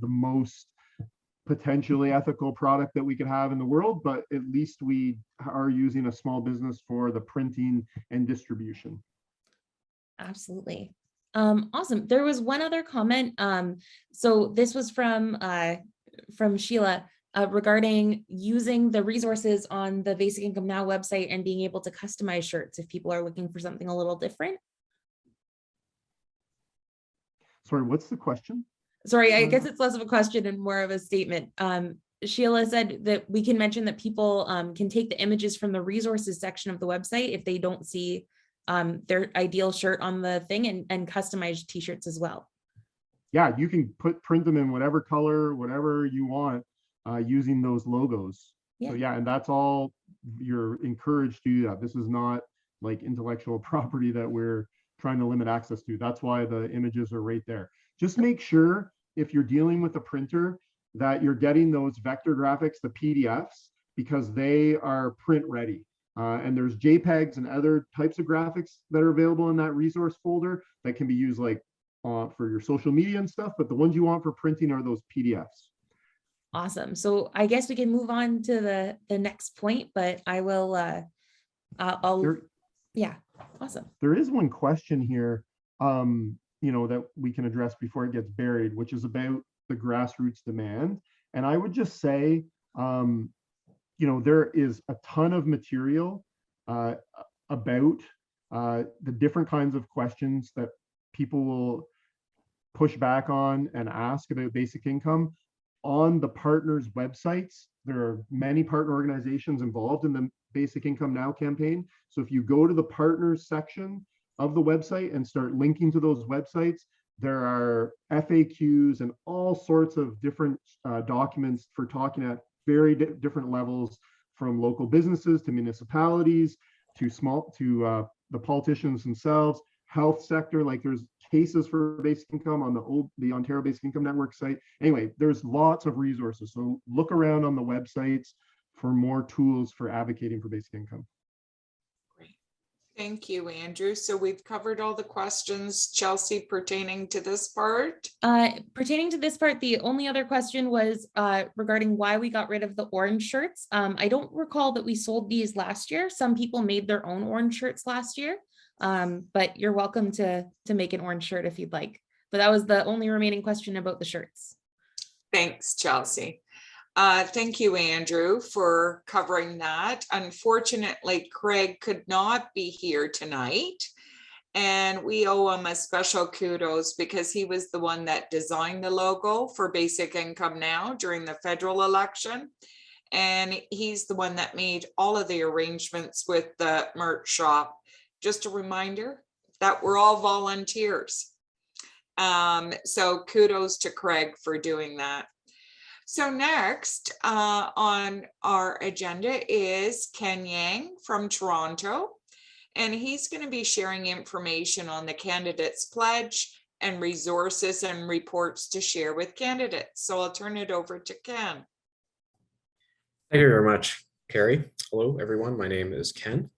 the most potentially ethical product that we could have in the world, but at least we are using a small business for the printing and distribution. Absolutely. Awesome. There was one other comment. So this was from Sheila regarding using the resources on the Basic Income Now website and being able to customize shirts if people are looking for something a little different. Sorry, what's the question? Sorry, I guess it's less of a question and more of a statement. Sheila said that we can mention that people can take the images from the resources section of the website if they don't see their ideal shirt on the thing, and customize t-shirts as well. Yeah, you can print them in whatever color, whatever you want, using those logos. Yeah. So yeah, and that's all, you're encouraged to do that. This is not like intellectual property that we're trying to limit access to. That's why the images are right there. Just make sure if you're dealing with a printer that you're getting those vector graphics, the PDFs, because they are print ready. And there's JPEGs and other types of graphics that are available in that resource folder that can be used for your social media and stuff, but the ones you want for printing are those PDFs. Awesome. So I guess we can move on to the next point, but I will, yeah, awesome. There is one question here, that we can address before it gets buried, which is about the grassroots demand. And I would just say, there is a ton of material about the different kinds of questions that people will push back on and ask about basic income on the partners' websites. There are many partner organizations involved in the Basic Income Now campaign. So if you go to the partners section of the website and start linking to those websites, there are FAQs and all sorts of different documents for talking at very different levels, from local businesses to municipalities to the politicians themselves, health sector. Like, there's cases for basic income on the Ontario Basic Income Network site. Anyway, there's lots of resources. So look around on the websites for more tools for advocating for basic income. Great. Thank you, Andrew. So we've covered all the questions, Chelsea, pertaining to this part. Pertaining to this part, the only other question was regarding why we got rid of the orange shirts. I don't recall that we sold these last year. Some people made their own orange shirts last year, but you're welcome to make an orange shirt if you'd like. But that was the only remaining question about the shirts. Thanks, Chelsea. Thank you, Andrew, for covering that. Unfortunately, Craig could not be here tonight, and we owe him a special kudos because he was the one that designed the logo for Basic Income Now during the federal election. And he's the one that made all of the arrangements with the merch shop. Just a reminder that we're all volunteers. So kudos to Craig for doing that. So next on our agenda is Ken Yang from Toronto, and he's going to be sharing information on the candidates pledge and resources and reports to share with candidates. So I'll turn it over to Ken. Thank you very much, Kerry. Hello, everyone. My name is Ken.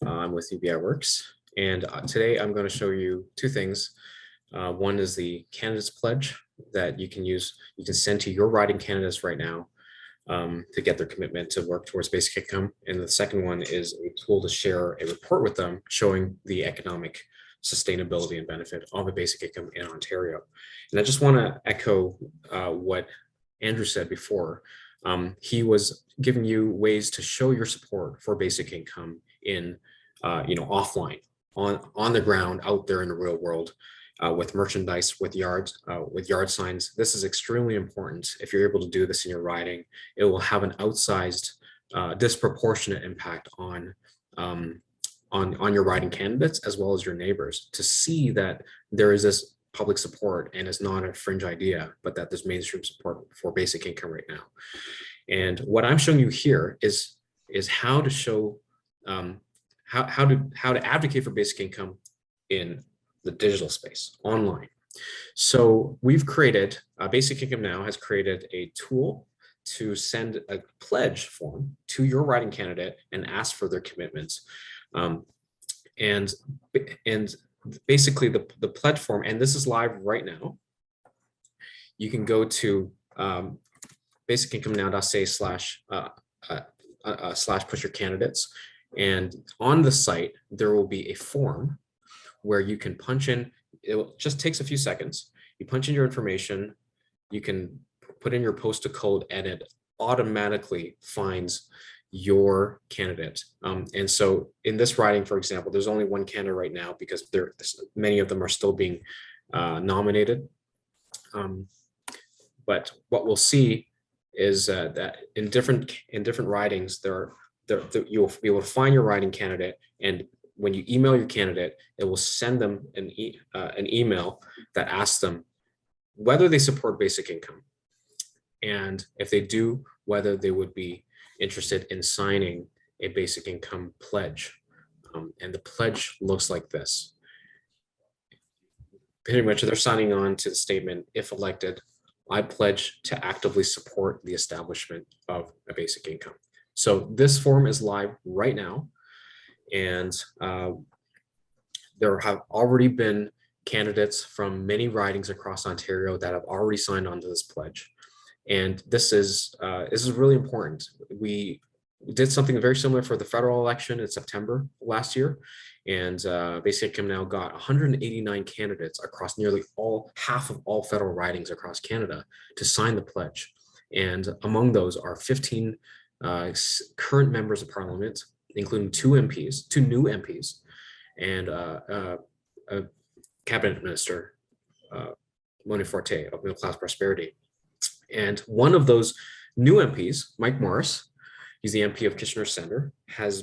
I'm with UBI Works, and today I'm going to show you two things. One is the candidates pledge that you can use. You can send to your riding candidates right now to get their commitment to work towards basic income. And the second one is a tool to share a report with them showing the economic sustainability and benefit of a basic income in Ontario. And I just want to echo what Andrew said before. He was giving you ways to show your support for basic income in, offline, on the ground, out there in the real world. With merchandise, with yard signs. This is extremely important. If you're able to do this in your riding, it will have an outsized, disproportionate impact on your riding candidates as well as your neighbors, to see that there is this public support and it's not a fringe idea, but that there's mainstream support for basic income right now. And what I'm showing you here is how to show how to advocate for basic income in the digital space, online. So we've created, Basic Income Now has created a tool to send a pledge form to your riding candidate and ask for their commitments. And basically the pledge form, and this is live right now, you can go to basicincomenow.ca/push your candidates. And on the site, there will be a form where you can punch in. It just takes a few seconds. You punch in your information, you can put in your postal code, and it automatically finds your candidate. And so in this riding, for example, there's only one candidate right now because many of them are still being nominated. But what we'll see is that in different ridings, you'll be able to find your riding candidate, and when you email your candidate, it will send them an email that asks them whether they support basic income, and if they do, whether they would be interested in signing a basic income pledge. And the pledge looks like this. Pretty much they're signing on to the statement, if elected, I pledge to actively support the establishment of a basic income. So this form is live right now. And there have already been candidates from many ridings across Ontario that have already signed on to this pledge. And this is really important. We did something very similar for the federal election in September last year. And Basic Income Now got 189 candidates across nearly half of all federal ridings across Canada to sign the pledge. And among those are 15 current members of parliament, including two new MPs, and a cabinet minister, Moni Forte of Middle Class Prosperity. And one of those new MPs, Mike Morris, he's the MP of Kitchener Centre, has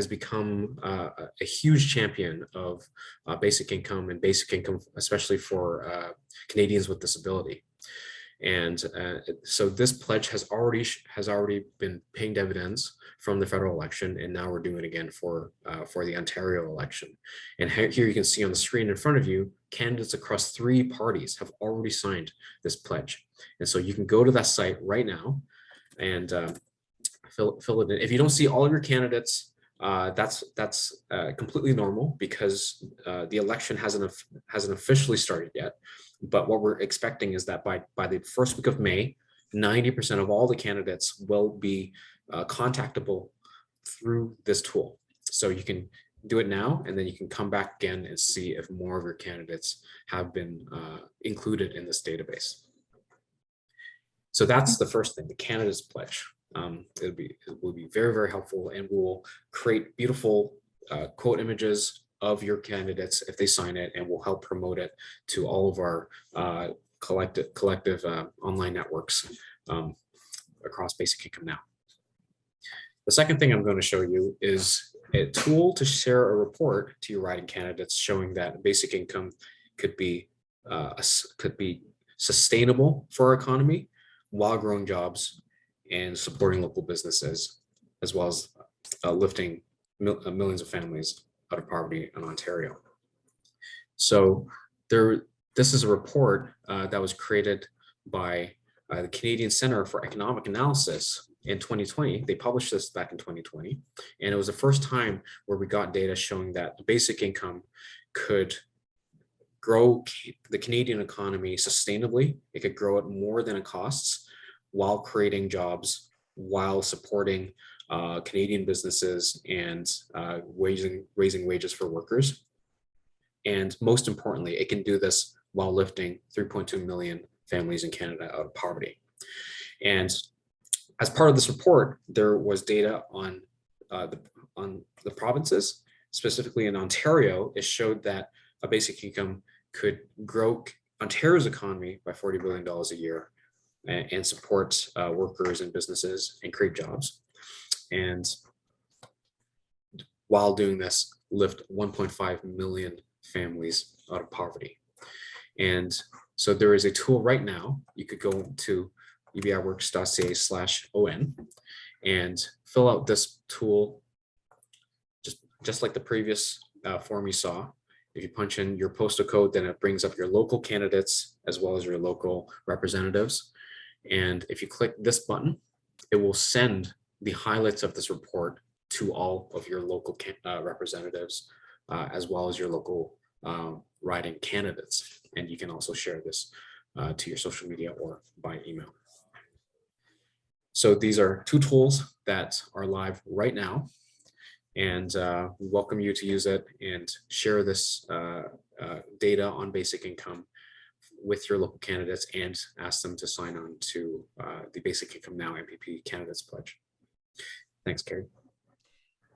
become a huge champion of basic income, especially for Canadians with disability. And so this pledge has already been paying dividends from the federal election, and now we're doing it again for the Ontario election. And here you can see on the screen in front of you, candidates across 3 parties have already signed this pledge. And so you can go to that site right now and fill it in. If you don't see all of your candidates, that's completely normal, because the election hasn't officially started yet. But what we're expecting is that by the first week of May, 90% of all the candidates will be contactable through this tool. So you can do it now, and then you can come back again and see if more of your candidates have been included in this database. So that's the first thing, the candidates pledge. It will be very, very helpful, and we'll create beautiful quote images of your candidates if they sign it, and we'll help promote it to all of our collective online networks across Basic Income Now. The second thing I'm going to show you is a tool to share a report to your riding candidates showing that basic income could be sustainable for our economy while growing jobs and supporting local businesses, as well as lifting millions of families out of poverty in Ontario. So this is a report that was created by the Canadian Centre for Economic Analysis in 2020. They published this back in 2020, and it was the first time where we got data showing that the basic income could grow the Canadian economy sustainably. It could grow it more than it costs, while creating jobs, while supporting Canadian businesses and raising wages for workers. And most importantly, it can do this while lifting 3.2 million families in Canada out of poverty. And as part of this report, there was data on the provinces, specifically in Ontario. It showed that a basic income could grow Ontario's economy by $40 billion a year and support workers and businesses and create jobs. And while doing this, lift 1.5 million families out of poverty. And so there is a tool right now. You could go to ubiworks.ca/on and fill out this tool, just like the previous form you saw. If you punch in your postal code, then it brings up your local candidates as well as your local representatives. And if you click this button, it will send the highlights of this report to all of your local representatives, as well as your local riding candidates. And you can also share this to your social media or by email. So these are 2 tools that are live right now, and we welcome you to use it and share this data on basic income with your local candidates, and ask them to sign on to the Basic Income Now MPP Candidates Pledge. Thanks, Kerry.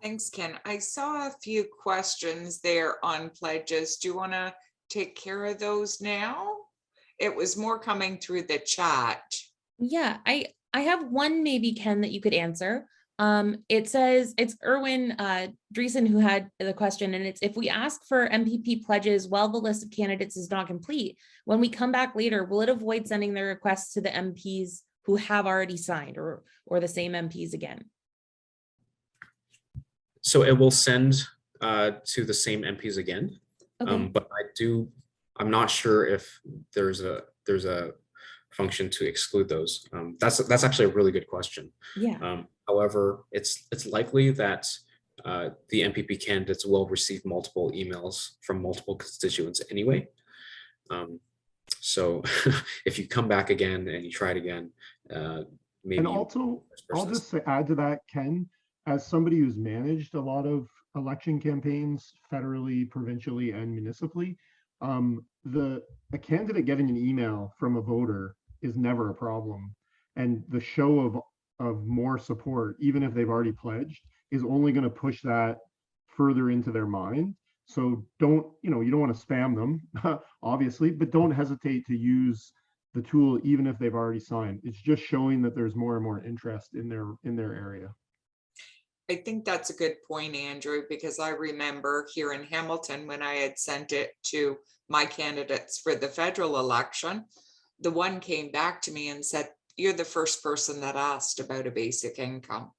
Thanks, Ken. I saw a few questions there on pledges. Do you want to take care of those now? It was more coming through the chat. Yeah, I have one maybe, Ken, that you could answer. It says it's Erwin Dreesen who had the question, and it's, if we ask for MPP pledges while the list of candidates is not complete, when we come back later, will it avoid sending the requests to the MPs who have already signed, or the same MPs again? So it will send to the same MPs again, Okay. but I'm not sure if there's a function to exclude those. That's actually a really good question. Yeah. However, it's likely that the MPP candidates will receive multiple emails from multiple constituents anyway. So if you come back again and you try it again, maybe. And also, I'll just add to that, Ken, as somebody who's managed a lot of election campaigns federally, provincially, and municipally, a candidate getting an email from a voter is never a problem. And the show of of more support, even if they've already pledged, is only going to push that further into their mind. So don't, you don't want to spam them, obviously, but don't hesitate to use the tool even if they've already signed. It's just showing that there's more and more interest in their area. I think that's a good point, Andrew, because I remember here in Hamilton when I had sent it to my candidates for the federal election, the one came back to me and said, "You're the first person that asked about a basic income."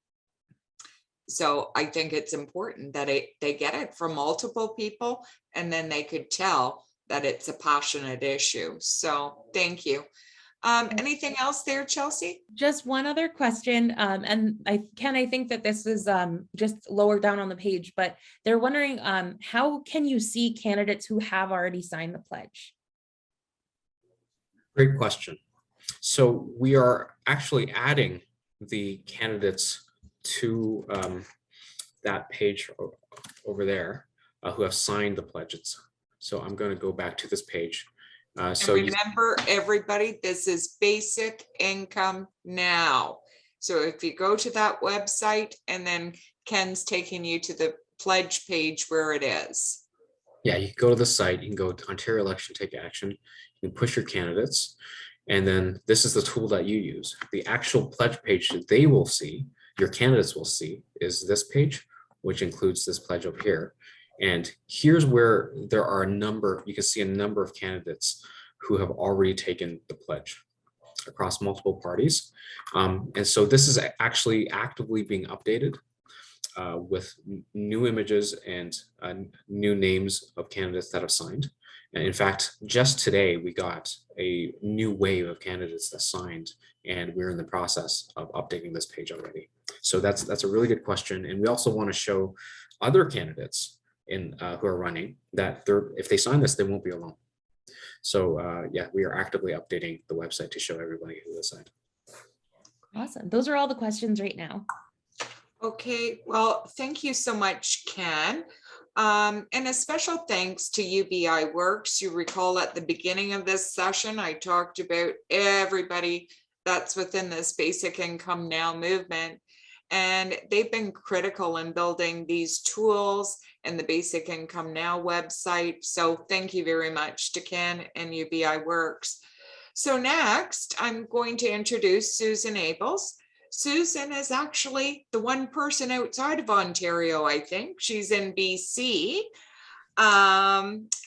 So I think it's important that they get it from multiple people, and then they could tell that it's a passionate issue. So thank you. Anything else there, Chelsea? Just one other question, and I think that this is just lower down on the page, but they're wondering how can you see candidates who have already signed the pledge? Great question. So we are actually adding the candidates to that page over there who have signed the pledges. So I'm going to go back to this page. So remember, everybody, this is basic income now. So if you go to that website, and then Ken's taking you to the pledge page where it is. Yeah, you can go to the site, you can go to Ontario Election Take Action, you can push your candidates, and then this is the tool that you use. The actual pledge page that they will see, your candidates will see, is this page, which includes this pledge up here. And here's where there are a number, you can see a number of candidates who have already taken the pledge across multiple parties. And so this is actually actively being updated with new images and new names of candidates that have signed. And in fact, just today, we got a new wave of candidates that signed, and we're in the process of updating this page already. So that's a really good question. And we also want to show other candidates who are running that if they sign this, they won't be alone. So yeah, we are actively updating the website to show everybody who has signed. Awesome. Those are all the questions right now. Okay, well, thank you so much, Ken. And a special thanks to UBI Works. You recall at the beginning of this session, I talked about everybody that's within this Basic Income Now movement. And they've been critical in building these tools and the Basic Income Now website. So thank you very much to Ken and UBI Works. So next, I'm going to introduce Susan Abels. Susan is actually the one person outside of Ontario, I think. She's in BC.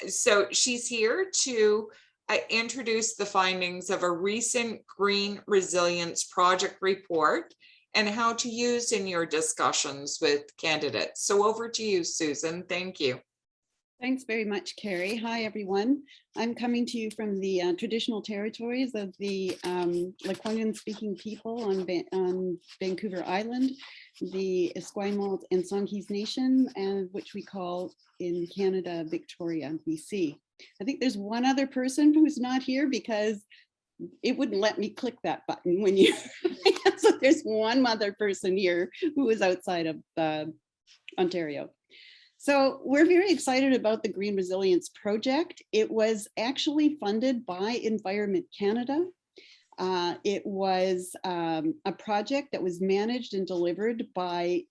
So she's here to introduce the findings of a recent Green Resilience Project report and how to use in your discussions with candidates. So over to you, Susan. Thank you. Thanks very much, Kerry. Hi, everyone. I'm coming to you from the traditional territories of the Lekwungen-speaking people on Vancouver Island, the Esquimalt and Songhees Nation, and which we call in Canada, Victoria, BC. I think there's one other person who's not here because it wouldn't let me click that button when you, so there's one other person here who is outside of Ontario. So we're very excited about the Green Resilience Project. It was actually funded by Environment Canada. It was a project that was managed and delivered by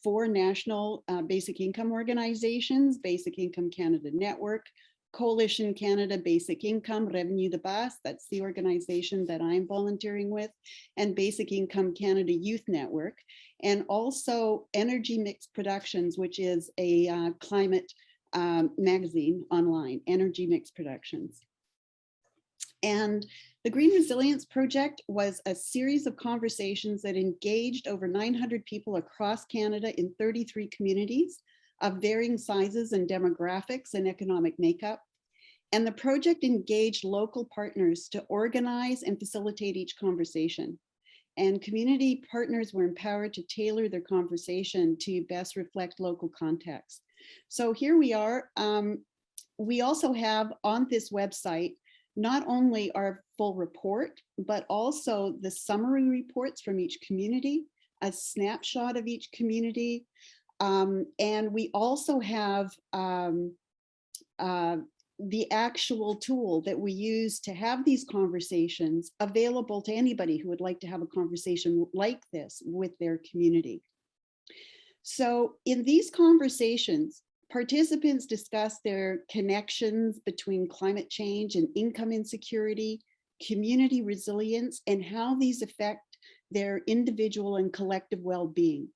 4 national basic income organizations: Basic Income Canada Network, Coalition Canada Basic Income, Revenue de Base, that's the organization that I'm volunteering with, and Basic Income Canada Youth Network, and also Energy Mix Productions, which is a climate magazine online, Energy Mix Productions. And the Green Resilience Project was a series of conversations that engaged over 900 people across Canada in 33 communities of varying sizes and demographics and economic makeup. And the project engaged local partners to organize and facilitate each conversation. And community partners were empowered to tailor their conversation to best reflect local context. So here we are. We also have on this website not only our full report, but also the summary reports from each community, a snapshot of each community. And we also have the actual tool that we use to have these conversations available to anybody who would like to have a conversation like this with their community. So in these conversations, participants discuss their connections between climate change and income insecurity, community resilience, and how these affect their individual and collective well-being.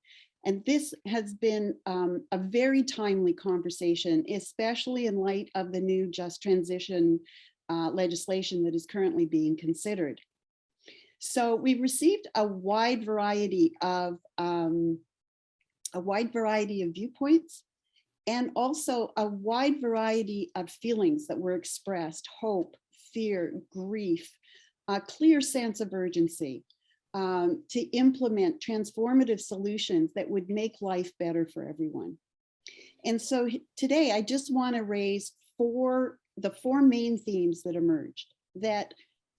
And this has been a very timely conversation, especially in light of the new just transition legislation that is currently being considered. So we've received a wide variety of viewpoints, and also a wide variety of feelings that were expressed: hope, fear, grief, a clear sense of urgency to implement transformative solutions that would make life better for everyone. And so today I just want to raise the four main themes that emerged: that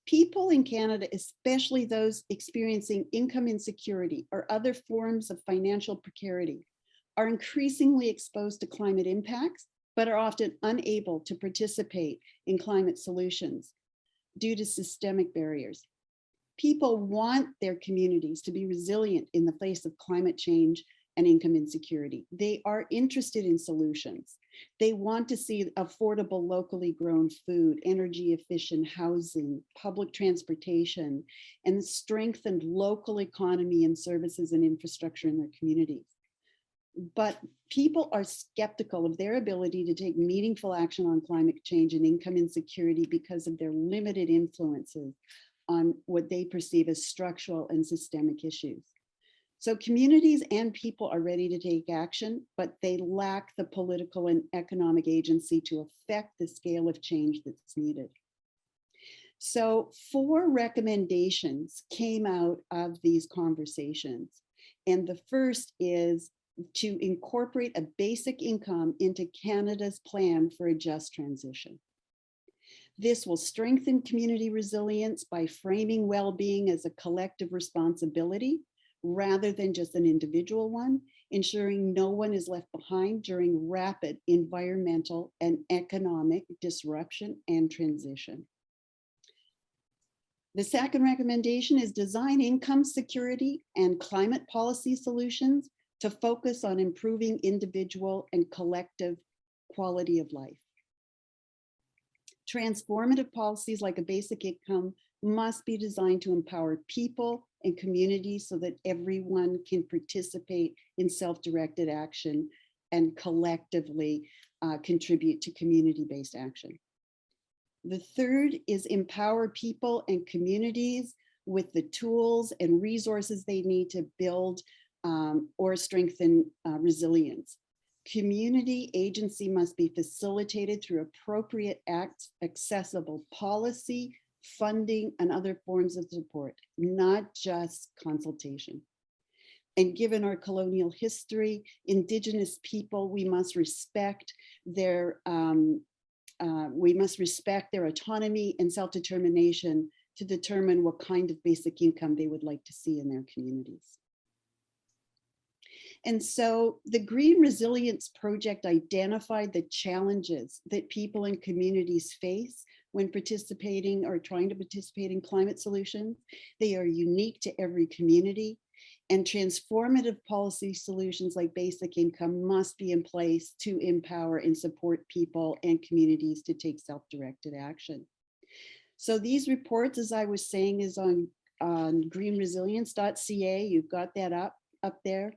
people in Canada, especially those experiencing income insecurity or other forms of financial precarity, are increasingly exposed to climate impacts, but are often unable to participate in climate solutions due to systemic barriers. People want their communities to be resilient in the face of climate change and income insecurity. They are interested in solutions. They want to see affordable, locally grown food, energy efficient housing, public transportation, and strengthened local economy and services and infrastructure in their communities. But people are skeptical of their ability to take meaningful action on climate change and income insecurity because of their limited influences on what they perceive as structural and systemic issues. So communities and people are ready to take action, but they lack the political and economic agency to affect the scale of change that's needed. So 4 recommendations came out of these conversations. And the first is to incorporate a basic income into Canada's plan for a just transition. This will strengthen community resilience by framing well-being as a collective responsibility rather than just an individual one, ensuring no one is left behind during rapid environmental and economic disruption and transition. The second recommendation is design income security and climate policy solutions to focus on improving individual and collective quality of life. Transformative policies like a basic income must be designed to empower people and communities so that everyone can participate in self-directed action and collectively contribute to community-based action. The third is empower people and communities with the tools and resources they need to build or strengthen resilience. Community agency must be facilitated through appropriate accessible policy, funding, and other forms of support, not just consultation. And given our colonial history, Indigenous people, we must respect their autonomy and self-determination to determine what kind of basic income they would like to see in their communities. And so the Green Resilience Project identified the challenges that people and communities face when participating or trying to participate in climate solutions. They are unique to every community, and transformative policy solutions like basic income must be in place to empower and support people and communities to take self-directed action. So these reports, as I was saying, is on greenresilience.ca. You've got that up there.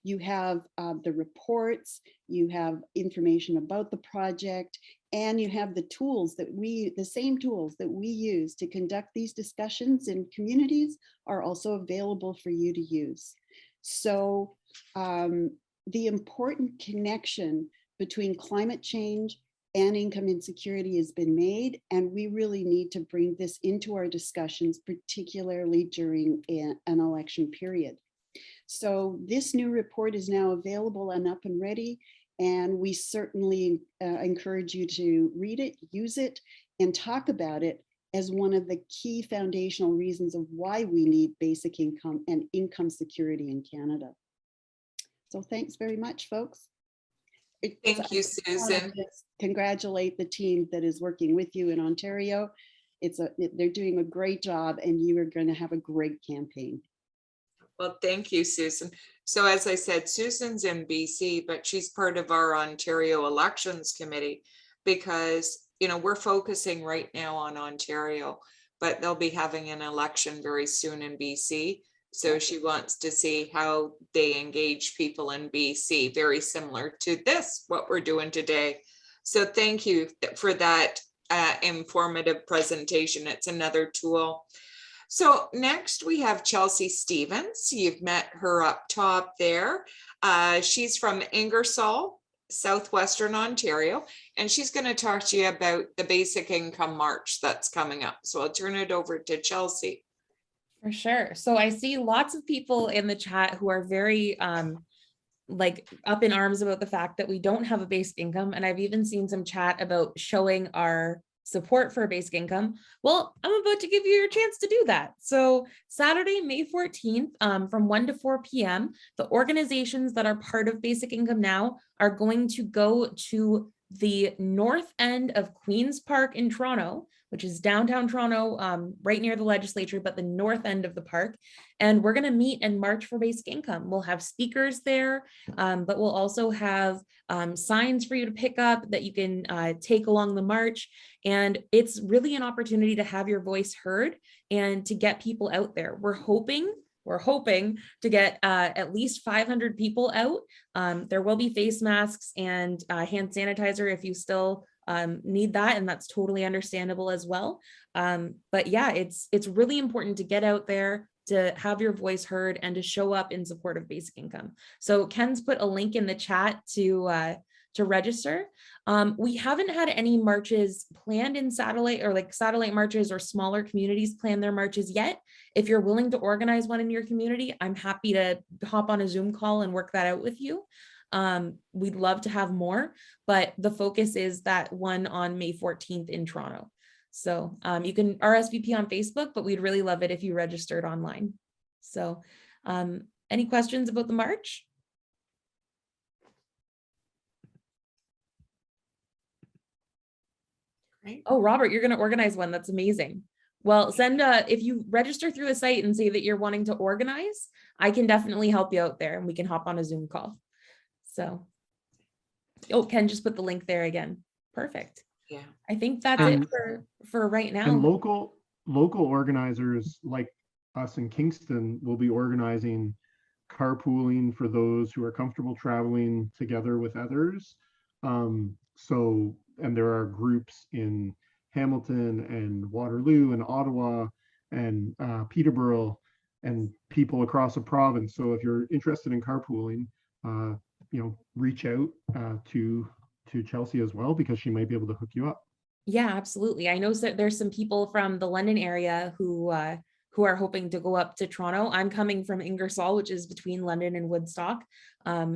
You have the reports, you have information about the project, and you have the tools that the same tools that we use to conduct these discussions in communities are also available for you to use. So the important connection between climate change and income insecurity has been made, and we really need to bring this into our discussions, particularly during an election period. So this new report is now available and up and ready, and we certainly encourage you to read it, use it, and talk about it as one of the key foundational reasons of why we need basic income and income security in Canada. So thanks very much, folks. Thank you, Susan. Congratulate the team that is working with you in Ontario. They're doing a great job, and you are going to have a great campaign. Well, thank you, Susan. So as I said, Susan's in BC, but she's part of our Ontario Elections Committee because, you know, we're focusing right now on Ontario, but they'll be having an election very soon in BC. So she wants to see how they engage people in BC, very similar to this, what we're doing today. So thank you for that informative presentation. It's another tool. So next we have Chelsea Stevens. You've met her up top there. She's from Ingersoll, Southwestern Ontario, and she's going to talk to you about the Basic Income March that's coming up. So I'll turn it over to Chelsea. For sure. So I see lots of people in the chat who are very like up in arms about the fact that we don't have a basic income. And I've even seen some chat about showing our support for a basic income. Well, I'm about to give you your chance to do that. So Saturday, May 14th, from 1 to 4 p.m., the organizations that are part of Basic Income Now are going to go to the north end of Queen's Park in Toronto, which is downtown Toronto, right near the legislature, but the north end of the park. And we're going to meet and march for basic income. We'll have speakers there, but we'll also have signs for you to pick up that you can take along the march. And it's really an opportunity to have your voice heard and to get people out there. We're hoping to get at least 500 people out. There will be face masks and hand sanitizer if you still need that, and that's totally understandable as well. But yeah, it's really important to get out there, to have your voice heard, and to show up in support of basic income. So Ken's put a link in the chat to register. We haven't had any marches planned in satellite marches or smaller communities plan their marches yet. If you're willing to organize one in your community, I'm happy to hop on a Zoom call and work that out with you. We'd love to have more, but the focus is that one on May 14th in Toronto. So you can RSVP on Facebook, but we'd really love it if you registered online. So any questions about the march? Right. Oh, Robert, you're going to organize one. That's amazing. Well, if you register through the site and say that you're wanting to organize, I can definitely help you out there and we can hop on a Zoom call. So, oh, Ken just put the link there again. Perfect. Yeah. I think that's it for right now. And local organizers like us in Kingston will be organizing carpooling for those who are comfortable traveling together with others. And there are groups in Hamilton and Waterloo and Ottawa and Peterborough and people across the province. So if you're interested in carpooling, reach out to Chelsea as well, because she might be able to hook you up. Yeah, absolutely. I know that there's some people from the London area who are hoping to go up to Toronto. I'm coming from Ingersoll, which is between London and Woodstock.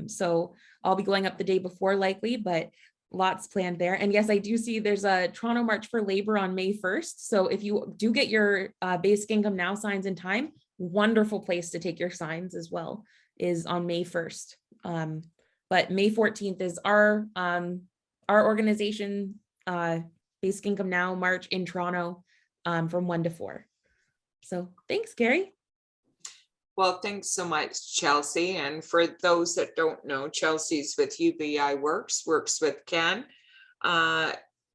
So I'll be going up the day before likely, but lots planned there. And yes, I do see there's a Toronto March for Labor on May 1st. So if you do get your Basic Income Now signs in time, wonderful place to take your signs as well is on May 1st. But May 14th is our organization Basic Income Now March in Toronto from 1 to 4. So thanks, Kerry. Well, thanks so much, Chelsea. And for those that don't know, Chelsea's with UBI works with Ken.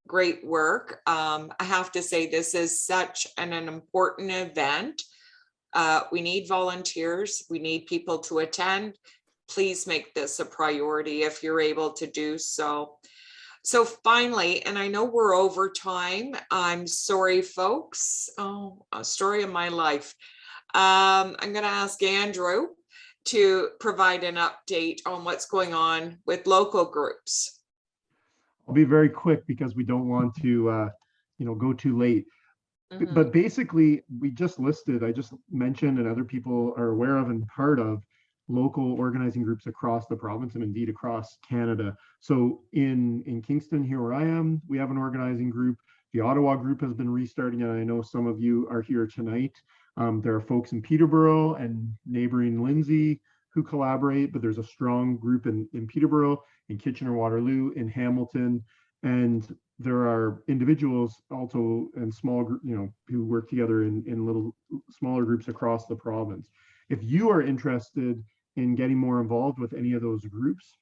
Great work. I have to say, this is such an important event. We need volunteers. We need people to attend. Please make this a priority if you're able to do so. So finally, and I know we're over time, I'm sorry, folks. Oh, a story of my life. I'm going to ask Andrew to provide an update on what's going on with local groups. I'll be very quick because we don't want to, go too late. Mhm. But basically, we just listed, I just mentioned, and other people are aware of and part of, local organizing groups across the province and indeed across Canada. So in Kingston, here where I am, we have an organizing group. The Ottawa group has been restarting, and I know some of you are here tonight. There are folks in Peterborough and neighboring Lindsay who collaborate, but there's a strong group in Peterborough, in Kitchener-Waterloo, in Hamilton, and there are individuals also and small group, who work together in little smaller groups across the province. If you are interested in getting more involved with any of those groups,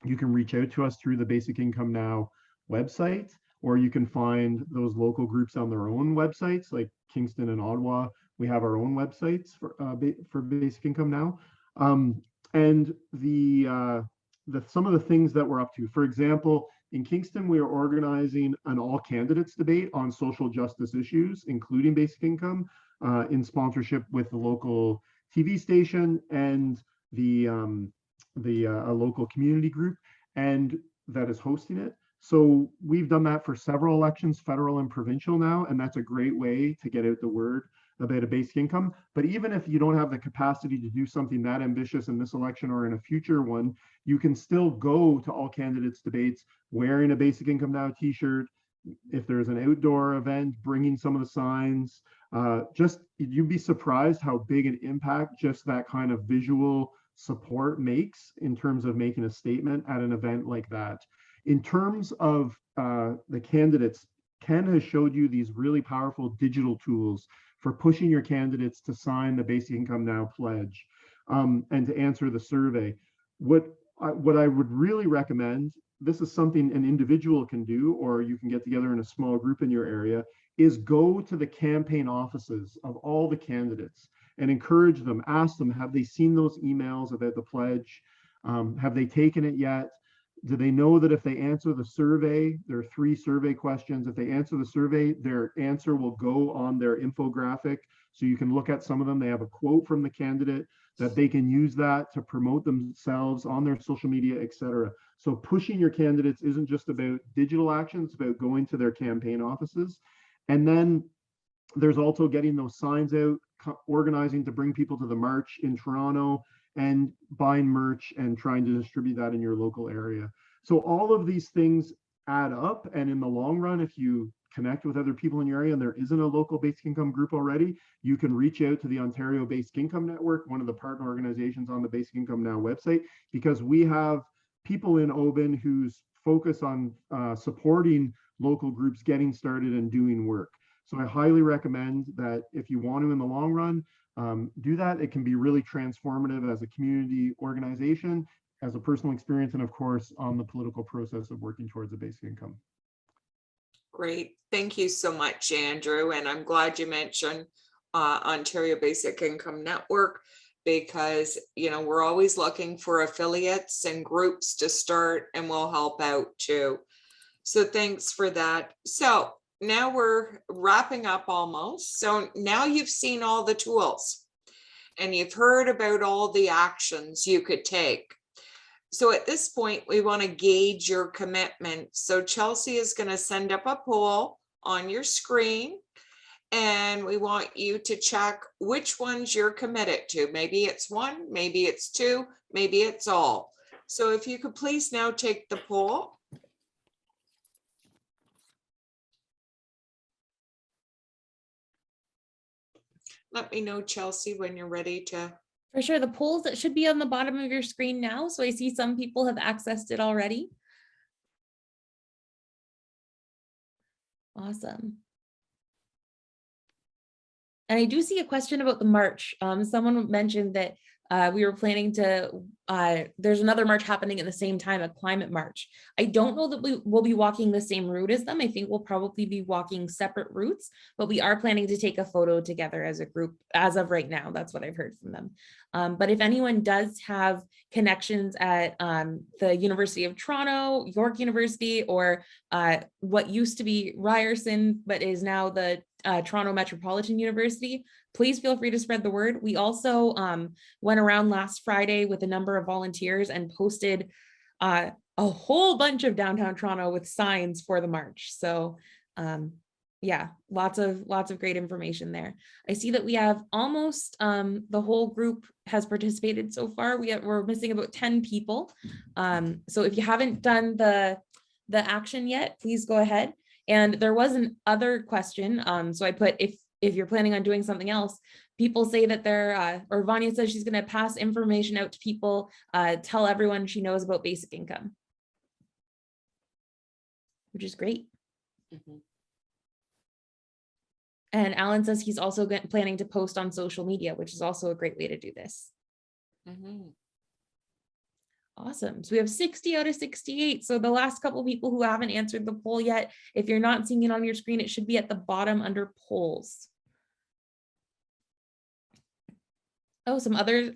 you can reach out to us through the Basic Income Now website, or you can find those local groups on their own websites, like Kingston and Ottawa. We have our own websites for Basic Income Now. And some of the things that we're up to. For example, in Kingston, we are organizing an all candidates debate on social justice issues, including basic income, in sponsorship with the local TV station and a local community group, and that is hosting it. So we've done that for several elections, federal and provincial now, and that's a great way to get out the word about a basic income. But even if you don't have the capacity to do something that ambitious in this election or in a future one, you can still go to all candidates debates wearing a Basic Income Now t-shirt. If there's an outdoor event, bringing some of the signs, you'd be surprised how big an impact just that kind of visual support makes in terms of making a statement at an event like that. In terms of the candidates, Ken has showed you these really powerful digital tools for pushing your candidates to sign the Basic Income Now pledge and to answer the survey. What I would really recommend, this is something an individual can do, or you can get together in a small group in your area, is go to the campaign offices of all the candidates and encourage them, ask them, have they seen those emails about the pledge? Have they taken it yet? Do they know that if they answer the survey, there are 3 survey questions. If they answer the survey, their answer will go on their infographic. So you can look at some of them. They have a quote from the candidate that they can use that to promote themselves on their social media, etc. So pushing your candidates isn't just about digital action, it's about going to their campaign offices. And then there's also getting those signs out, organizing to bring people to the march in Toronto, and buying merch and trying to distribute that in your local area. So all of these things add up, and in the long run, if you connect with other people in your area and there isn't a local basic income group already, you can reach out to the Ontario Basic Income Network, one of the partner organizations on the Basic Income Now website, because we have people in Oban whose focus on supporting local groups getting started and doing work. So I highly recommend that if you want to in the long run, do that. It can be really transformative as a community organization, as a personal experience, and of course, on the political process of working towards a basic income. Great. Thank you so much, Andrew. And I'm glad you mentioned Ontario Basic Income Network, because, we're always looking for affiliates and groups to start, and we'll help out too. So thanks for that. So now we're wrapping up almost. So now you've seen all the tools and you've heard about all the actions you could take. So at this point, we want to gauge your commitment. So Chelsea is going to send up a poll on your screen, and we want you to check which ones you're committed to. Maybe it's 1, maybe it's 2, maybe it's all. So if you could please now take the poll. Let me know, Chelsea, when you're ready to. For sure, the polls that should be on the bottom of your screen now. So I see some people have accessed it already. Awesome. And I do see a question about the march. Someone mentioned that we were planning to, there's another march happening at the same time, a climate march. I don't know that we will be walking the same route as them. I think we'll probably be walking separate routes, but we are planning to take a photo together as a group as of right now. That's what I've heard from them. But if anyone does have connections at the University of Toronto, York University, or what used to be Ryerson, but is now the Toronto Metropolitan University, please feel free to spread the word. We also went around last Friday with a number of volunteers and posted a whole bunch of downtown Toronto with signs for the march. So yeah, lots of great information there. I see that we have almost the whole group has participated so far. We're missing about 10 people. So if you haven't done the action yet, please go ahead. And there was an other question. So I put, if if you're planning on doing something else, people say that they're, or Vanya says she's going to pass information out to people, tell everyone she knows about basic income, which is great. Mhm. And Alan says he's also planning to post on social media, which is also a great way to do this. Mhm. Awesome. So we have 60 out of 68. So the last couple people who haven't answered the poll yet, if you're not seeing it on your screen, it should be at the bottom under polls. Oh, some other,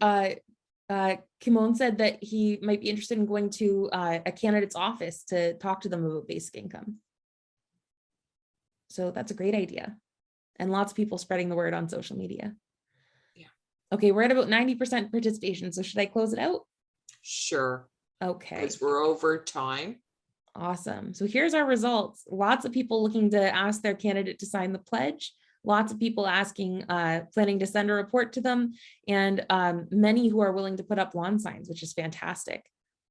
Kimon said that he might be interested in going to a candidate's office to talk to them about basic income. So that's a great idea. And lots of people spreading the word on social media. Yeah. Okay, we're at about 90% participation. So should I close it out? Sure, Okay. because we're over time. Awesome. So here's our results. Lots of people looking to ask their candidate to sign the pledge. Lots of people asking, planning to send a report to them, and many who are willing to put up lawn signs, which is fantastic.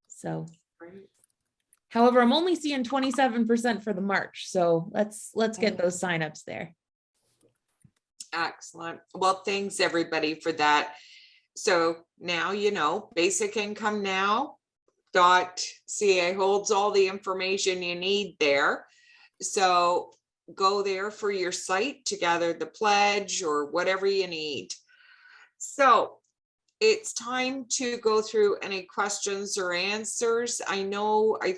So, Great. however, I'm only seeing 27% for the March. So let's get those signups there. Excellent. Well, thanks everybody for that. So now you know, basicincomenow.ca holds all the information you need there. So go there for your site to gather the pledge or whatever you need. So it's time to go through any questions or answers. I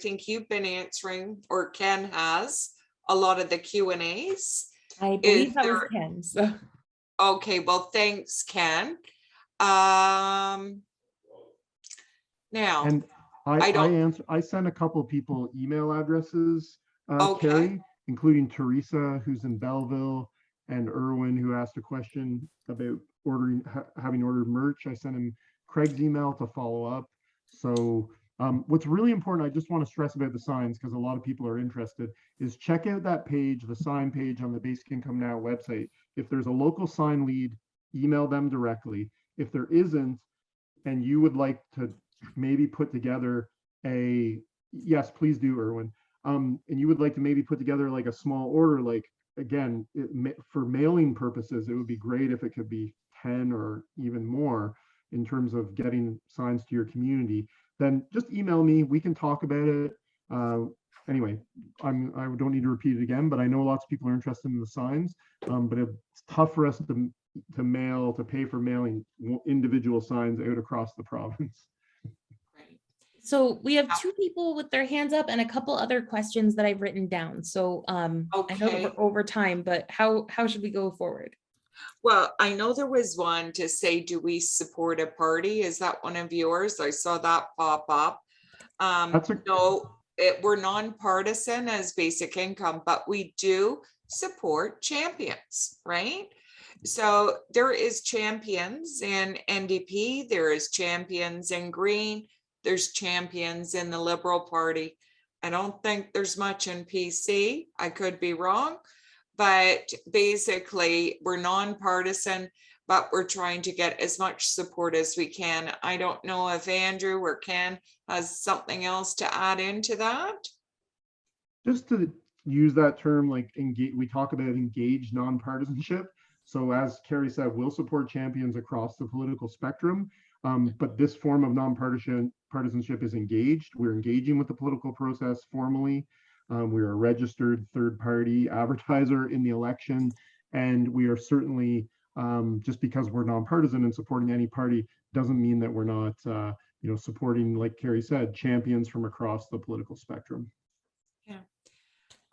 think you've been answering, or Ken has, a lot of the Q&As. I believe that was Ken. So. Okay, well, thanks, Ken. Now, And I sent a couple people email addresses, Okay. Kerry, including Teresa, who's in Belleville, and Erwin, who asked a question about having ordered merch. I sent him Craig's email to follow up. So what's really important, I just want to stress about the signs, because a lot of people are interested, is check out that page, the sign page on the Basic Income Now website. If there's a local sign lead, email them directly. If there isn't, and you would like to maybe put together yes, please do, Erwin. And you would like to maybe put together like a small order, like, again, for mailing purposes, it would be great if it could be 10 or even more in terms of getting signs to your community. Then just email me, we can talk about it. Anyway, I don't need to repeat it again, but I know lots of people are interested in the signs, but it's tough for us to pay for mailing individual signs out across the province. So we have two people with their hands up and a couple other questions that I've written down. So I know that Okay. we're over time, but how should we go forward? Well, I know there was one to say, do we support a party? Is that one of yours? I saw that pop up. No, we're nonpartisan as Basic Income, but we do support champions, right? So there is champions in NDP, there is champions in Green, there's champions in the Liberal Party. I don't think there's much in PC. I could be wrong, but basically we're nonpartisan, but we're trying to get as much support as we can. I don't know if Andrew or Ken has something else to add into that. Just to use that term, like we talk about engaged nonpartisanship. So as Kerry said, we'll support champions across the political spectrum. But this form of nonpartisanship is engaged. We're engaging with the political process formally. We are a registered third-party advertiser in the election, and we are certainly, just because we're nonpartisan and supporting any party doesn't mean that we're not, supporting, like Kerry said, champions from across the political spectrum. Yeah,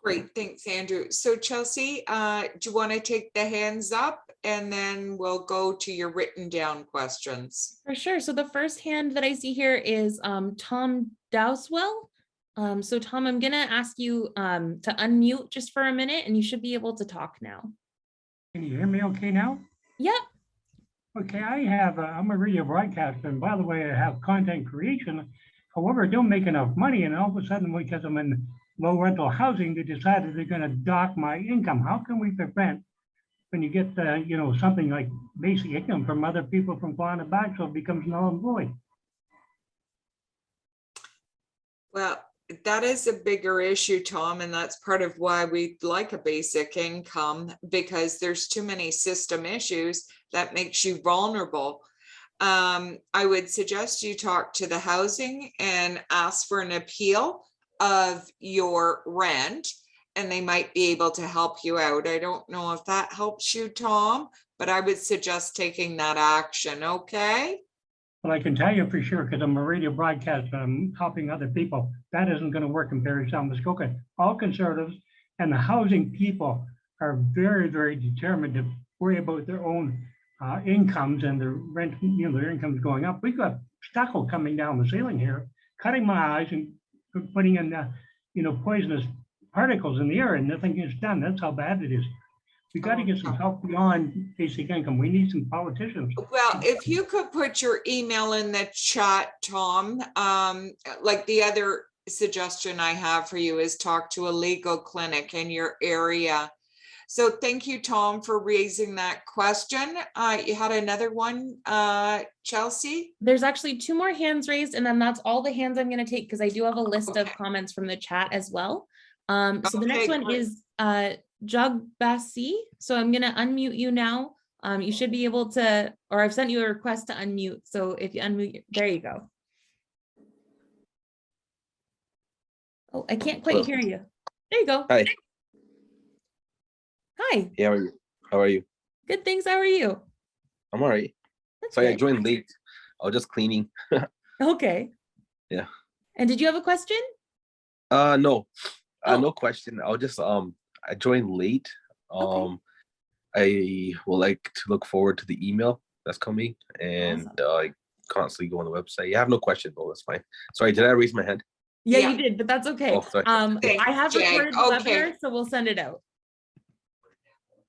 great, thanks, Andrew. So Chelsea, do you want to take the hands up, and then we'll go to your written down questions? For sure. So the first hand that I see here is Tom Dowswell. So Tom, I'm gonna ask you to unmute just for a minute, and you should be able to talk now. Can you hear me okay now? Yep. Okay, I'm a radio broadcaster, and by the way, I have content creation. However, I don't make enough money, and all of a sudden, because I'm in low rental housing, they decided they're going to dock my income. How can we prevent, when you get something like basic income from other people from going back, so it becomes null and void? Well, that is a bigger issue, Tom, and that's part of why we'd like a basic income, because there's too many system issues that makes you vulnerable. I would suggest you talk to the housing and ask for an appeal of your rent, and they might be able to help you out. I don't know if that helps you, Tom, but I would suggest taking that action, okay? Well, I can tell you for sure, because I'm a radio broadcaster, I'm helping other people. That isn't going to work in Perry Sound, Muskoka. All conservatives and the housing people are very, very determined to worry about their own incomes and their rent, their incomes going up. We've got stucco coming down the ceiling here, cutting my eyes and putting in, poisonous particles in the air, and nothing is done. That's how bad it is. We got to get some help beyond basic income. We need some politicians. Well, if you could put your email in the chat, Tom, like the other suggestion I have for you is talk to a legal clinic in your area. So thank you, Tom, for raising that question. You had another one, Chelsea? There's actually 2 more hands raised, and then that's all the hands I'm going to take, because I do have a list of comments from the chat as well. So the next one great. is Jogbasi. So I'm going to unmute you now. You should be able to, or I've sent you a request to unmute. So if you unmute, there you go. Oh, I can't quite hear you. There you go. Hi. Hi. How are you? How are you? Good, thanks. How are you? I'm all right. That's Sorry, I good. joined late. I was just cleaning. Okay. Yeah. And did you have a question? No. Oh. No question. I'll just I joined late. Okay. I will like to look forward to the email that's coming, and Awesome. I constantly go on the website. You have no question though, that's fine. Sorry, did I raise my hand? Yeah, Yeah. you did, but that's okay. Oh, sorry. Thanks, I have Jag. recorded the Okay. webinar, so we'll send it out.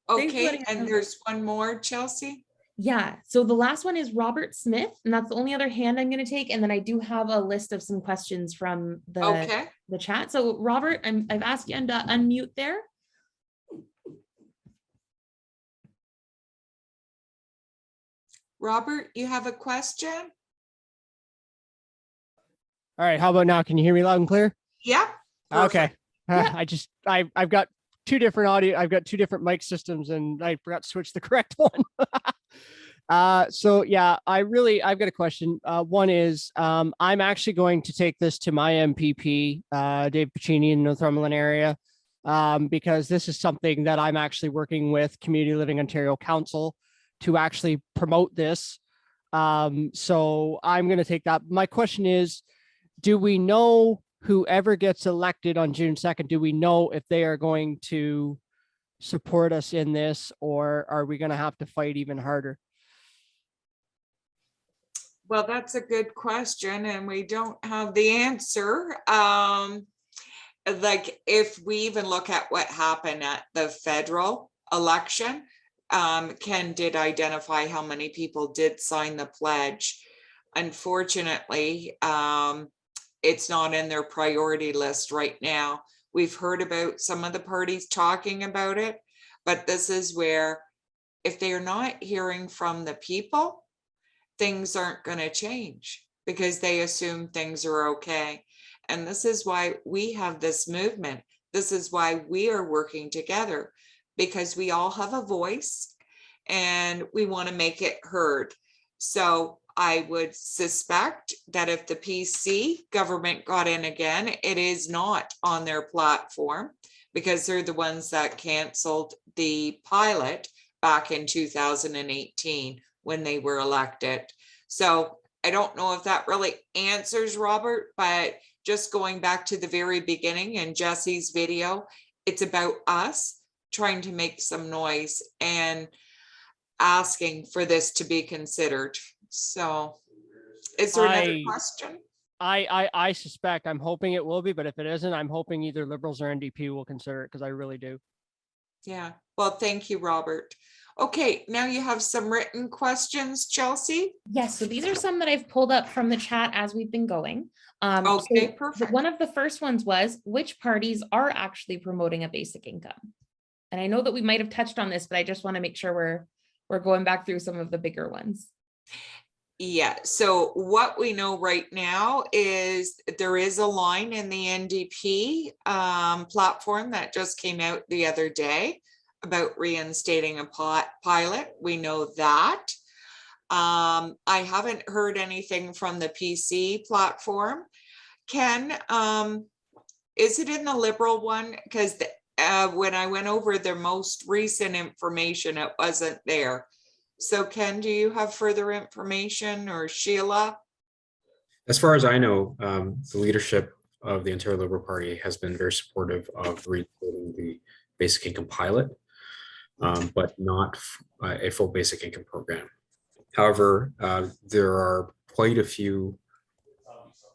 Thanks for Okay, letting us know. and there's one more, Chelsea? Yeah, so the last one is Robert Smith, and that's the only other hand I'm going to take. And then I do have a list of some questions from the chat. So Robert, I've asked you to unmute there. Robert, you have a question? All right, how about now? Can you hear me loud and clear? Yeah. Okay. Perfect. Yeah. I've got 2 different audio. I've got 2 different mic systems, and I forgot to switch the correct one. So yeah, I've got a question. One is, I'm actually going to take this to my MPP, Dave Piccini in the Northumberland area, because this is something that I'm actually working with Community Living Ontario Council to actually promote this. So I'm going to take that. My question is, do we know whoever gets elected on June 2nd, do we know if they are going to support us in this, or are we going to have to fight even harder? Well, that's a good question, and we don't have the answer. Like if we even look at what happened at the federal election, Ken did identify how many people did sign the pledge. Unfortunately, it's not in their priority list right now. We've heard about some of the parties talking about it, but this is where if they are not hearing from the people, things aren't going to change because they assume things are okay. And this is why we have this movement. This is why we are working together, because we all have a voice and we want to make it heard. So I would suspect that if the PC government got in again, it is not on their platform because they're the ones that canceled the pilot back in 2018 when they were elected. So I don't know if that really answers Robert, but just going back to the very beginning in Jessie's video, it's about us trying to make some noise and asking for this to be considered. So is there another question? I suspect, I'm hoping it will be, but if it isn't, I'm hoping either Liberals or NDP will consider it, because I really do. Yeah, well, thank you, Robert. Okay, now you have some written questions, Chelsea? Yes, so these are some that I've pulled up from the chat as we've been going. Okay, so perfect. One of the first ones was, which parties are actually promoting a basic income? And I know that we might have touched on this, but I just want to make sure we're going back through some of the bigger ones. Yeah, so what we know right now is there is a line in the NDP platform that just came out the other day about reinstating a pilot. We know that. I haven't heard anything from the PC platform. Ken, is it in the Liberal one? Because when I went over the most recent information, it wasn't there. So Ken, do you have further information, or Sheila? As far as I know, the leadership of the Ontario Liberal Party has been very supportive of reinstating the basic income pilot, but not a full basic income program. However, there are quite a few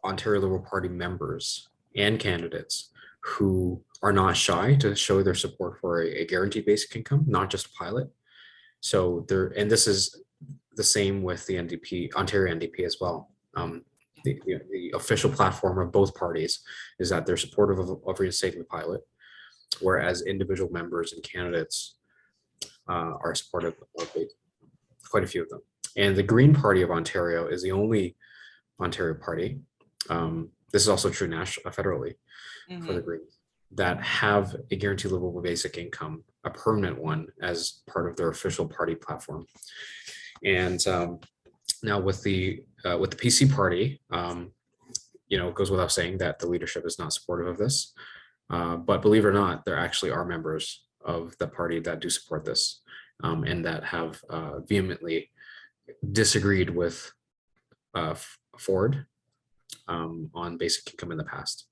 Ontario Liberal Party members and candidates who are not shy to show their support for a guaranteed basic income, not just a pilot. So there, and this is the same with the NDP, Ontario NDP as well. The official platform of both parties is that they're supportive of reinstating the pilot, whereas individual members and candidates are supportive of it, quite a few of them. And the Green Party of Ontario is the only Ontario party. This is also true nationally, federally, for the Greens, that have a guaranteed livable basic income, a permanent one, as part of their official party platform. And now with the PC party, you know, it goes without saying that the leadership is not supportive of this. But believe it or not, there actually are members of the party that do support this, and that have vehemently disagreed with Ford on basic income in the past.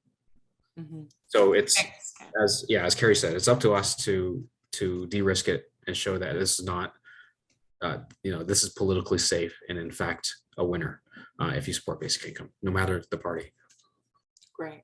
So it's, as Kerry said, it's up to us to de-risk it and show that this is not, you know, this is politically safe and in fact a winner if you support basic income, no matter the party. Great.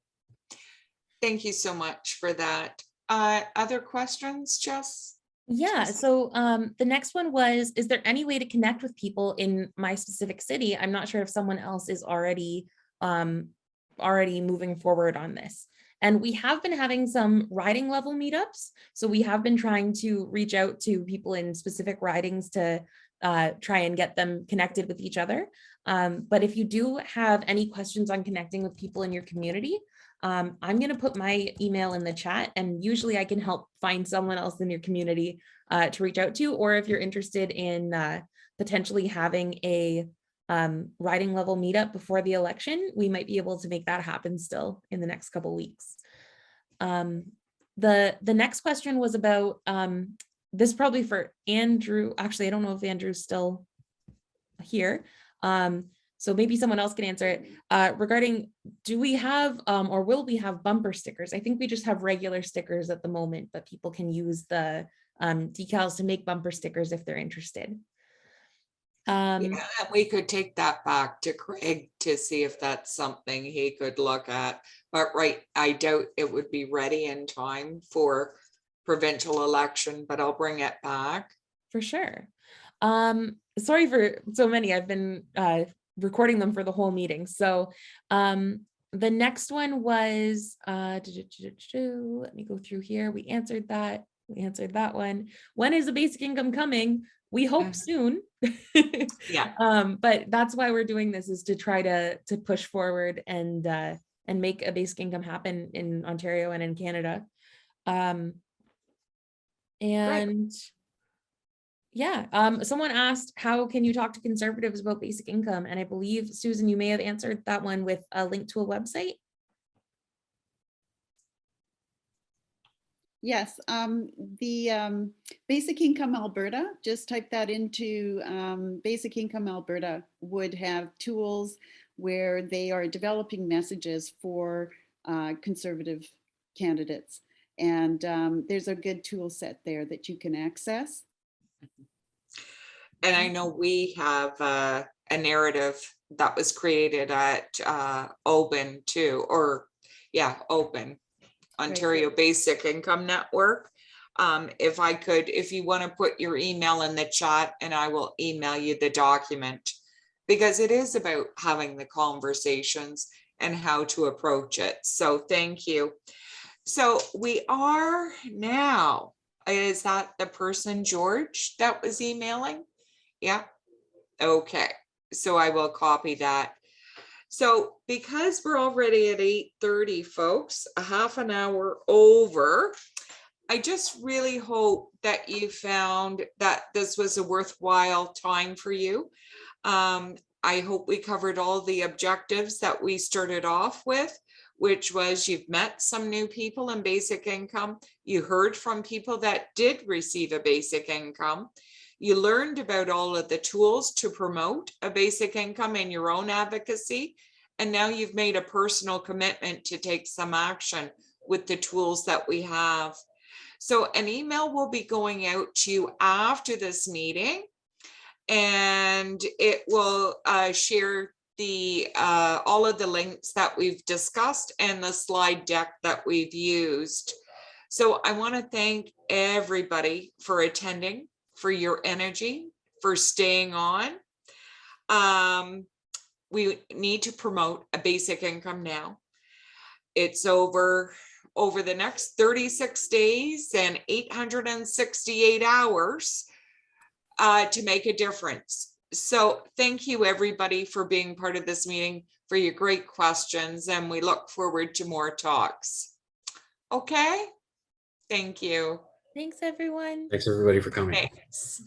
Thank you so much for that. Other questions, Jess? Yeah, so the next one was, is there any way to connect with people in my specific city? I'm not sure if someone else is already moving forward on this. And we have been having some riding level meetups. So we have been trying to reach out to people in specific ridings to try and get them connected with each other. But if you do have any questions on connecting with people in your community, I'm going to put my email in the chat, and usually I can help find someone else in your community to reach out to, or if you're interested in potentially having a riding level meetup before the election, we might be able to make that happen still in the next couple of weeks. The next question was about, this probably for Andrew. Actually, I don't know if Andrew's still here. So maybe someone else can answer it regarding, do we have or will we have bumper stickers? I think we just have regular stickers at the moment, but people can use the decals to make bumper stickers if they're interested. Yeah, we could take that back to Craig to see if that's something he could look at. But I doubt it would be ready in time for provincial election, but I'll bring it back. For sure. Sorry for so many. I've been recording them for the whole meeting. So the next one was, let me go through here. We answered that. We answered that one. When is the basic income coming? We hope soon. Yeah. But that's why we're doing this, is to try to push forward and make a basic income happen in Ontario and in Canada. And yeah, someone asked, how can you talk to Conservatives about basic income? And I believe, Susan, you may have answered that one with a link to a website. Yes, the Basic Income Alberta, just type that into Basic Income Alberta, would have tools where they are developing messages for Conservative candidates. And there's a good tool set there that you can access. And I know we have a narrative that was created at Open too, or Open, Ontario Basic Income Network. If you want to put your email in the chat, and I will email you the document, because it is about having the conversations and how to approach it. So thank you. So we are now, is that the person, George, that was emailing? Yeah. Okay. so I will copy that. So because we're already at 8:30, folks, a half an hour over, I just really hope that you found that this was a worthwhile time for you. I hope we covered all the objectives that we started off with, which was you've met some new people in basic income. You heard from people that did receive a basic income. You learned about all of the tools to promote a basic income in your own advocacy. And now you've made a personal commitment to take some action with the tools that we have. So an email will be going out to you after this meeting, and it will share the all of the links that we've discussed and the slide deck that we've used. So I want to thank everybody for attending, for your energy, for staying on. We need to promote a basic income now. It's over the next 36 days and 868 hours to make a difference. So thank you, everybody, for being part of this meeting, for your great questions, and we look forward to more talks. Okay, thank you. Thanks, everyone. Thanks everybody for coming. Thanks.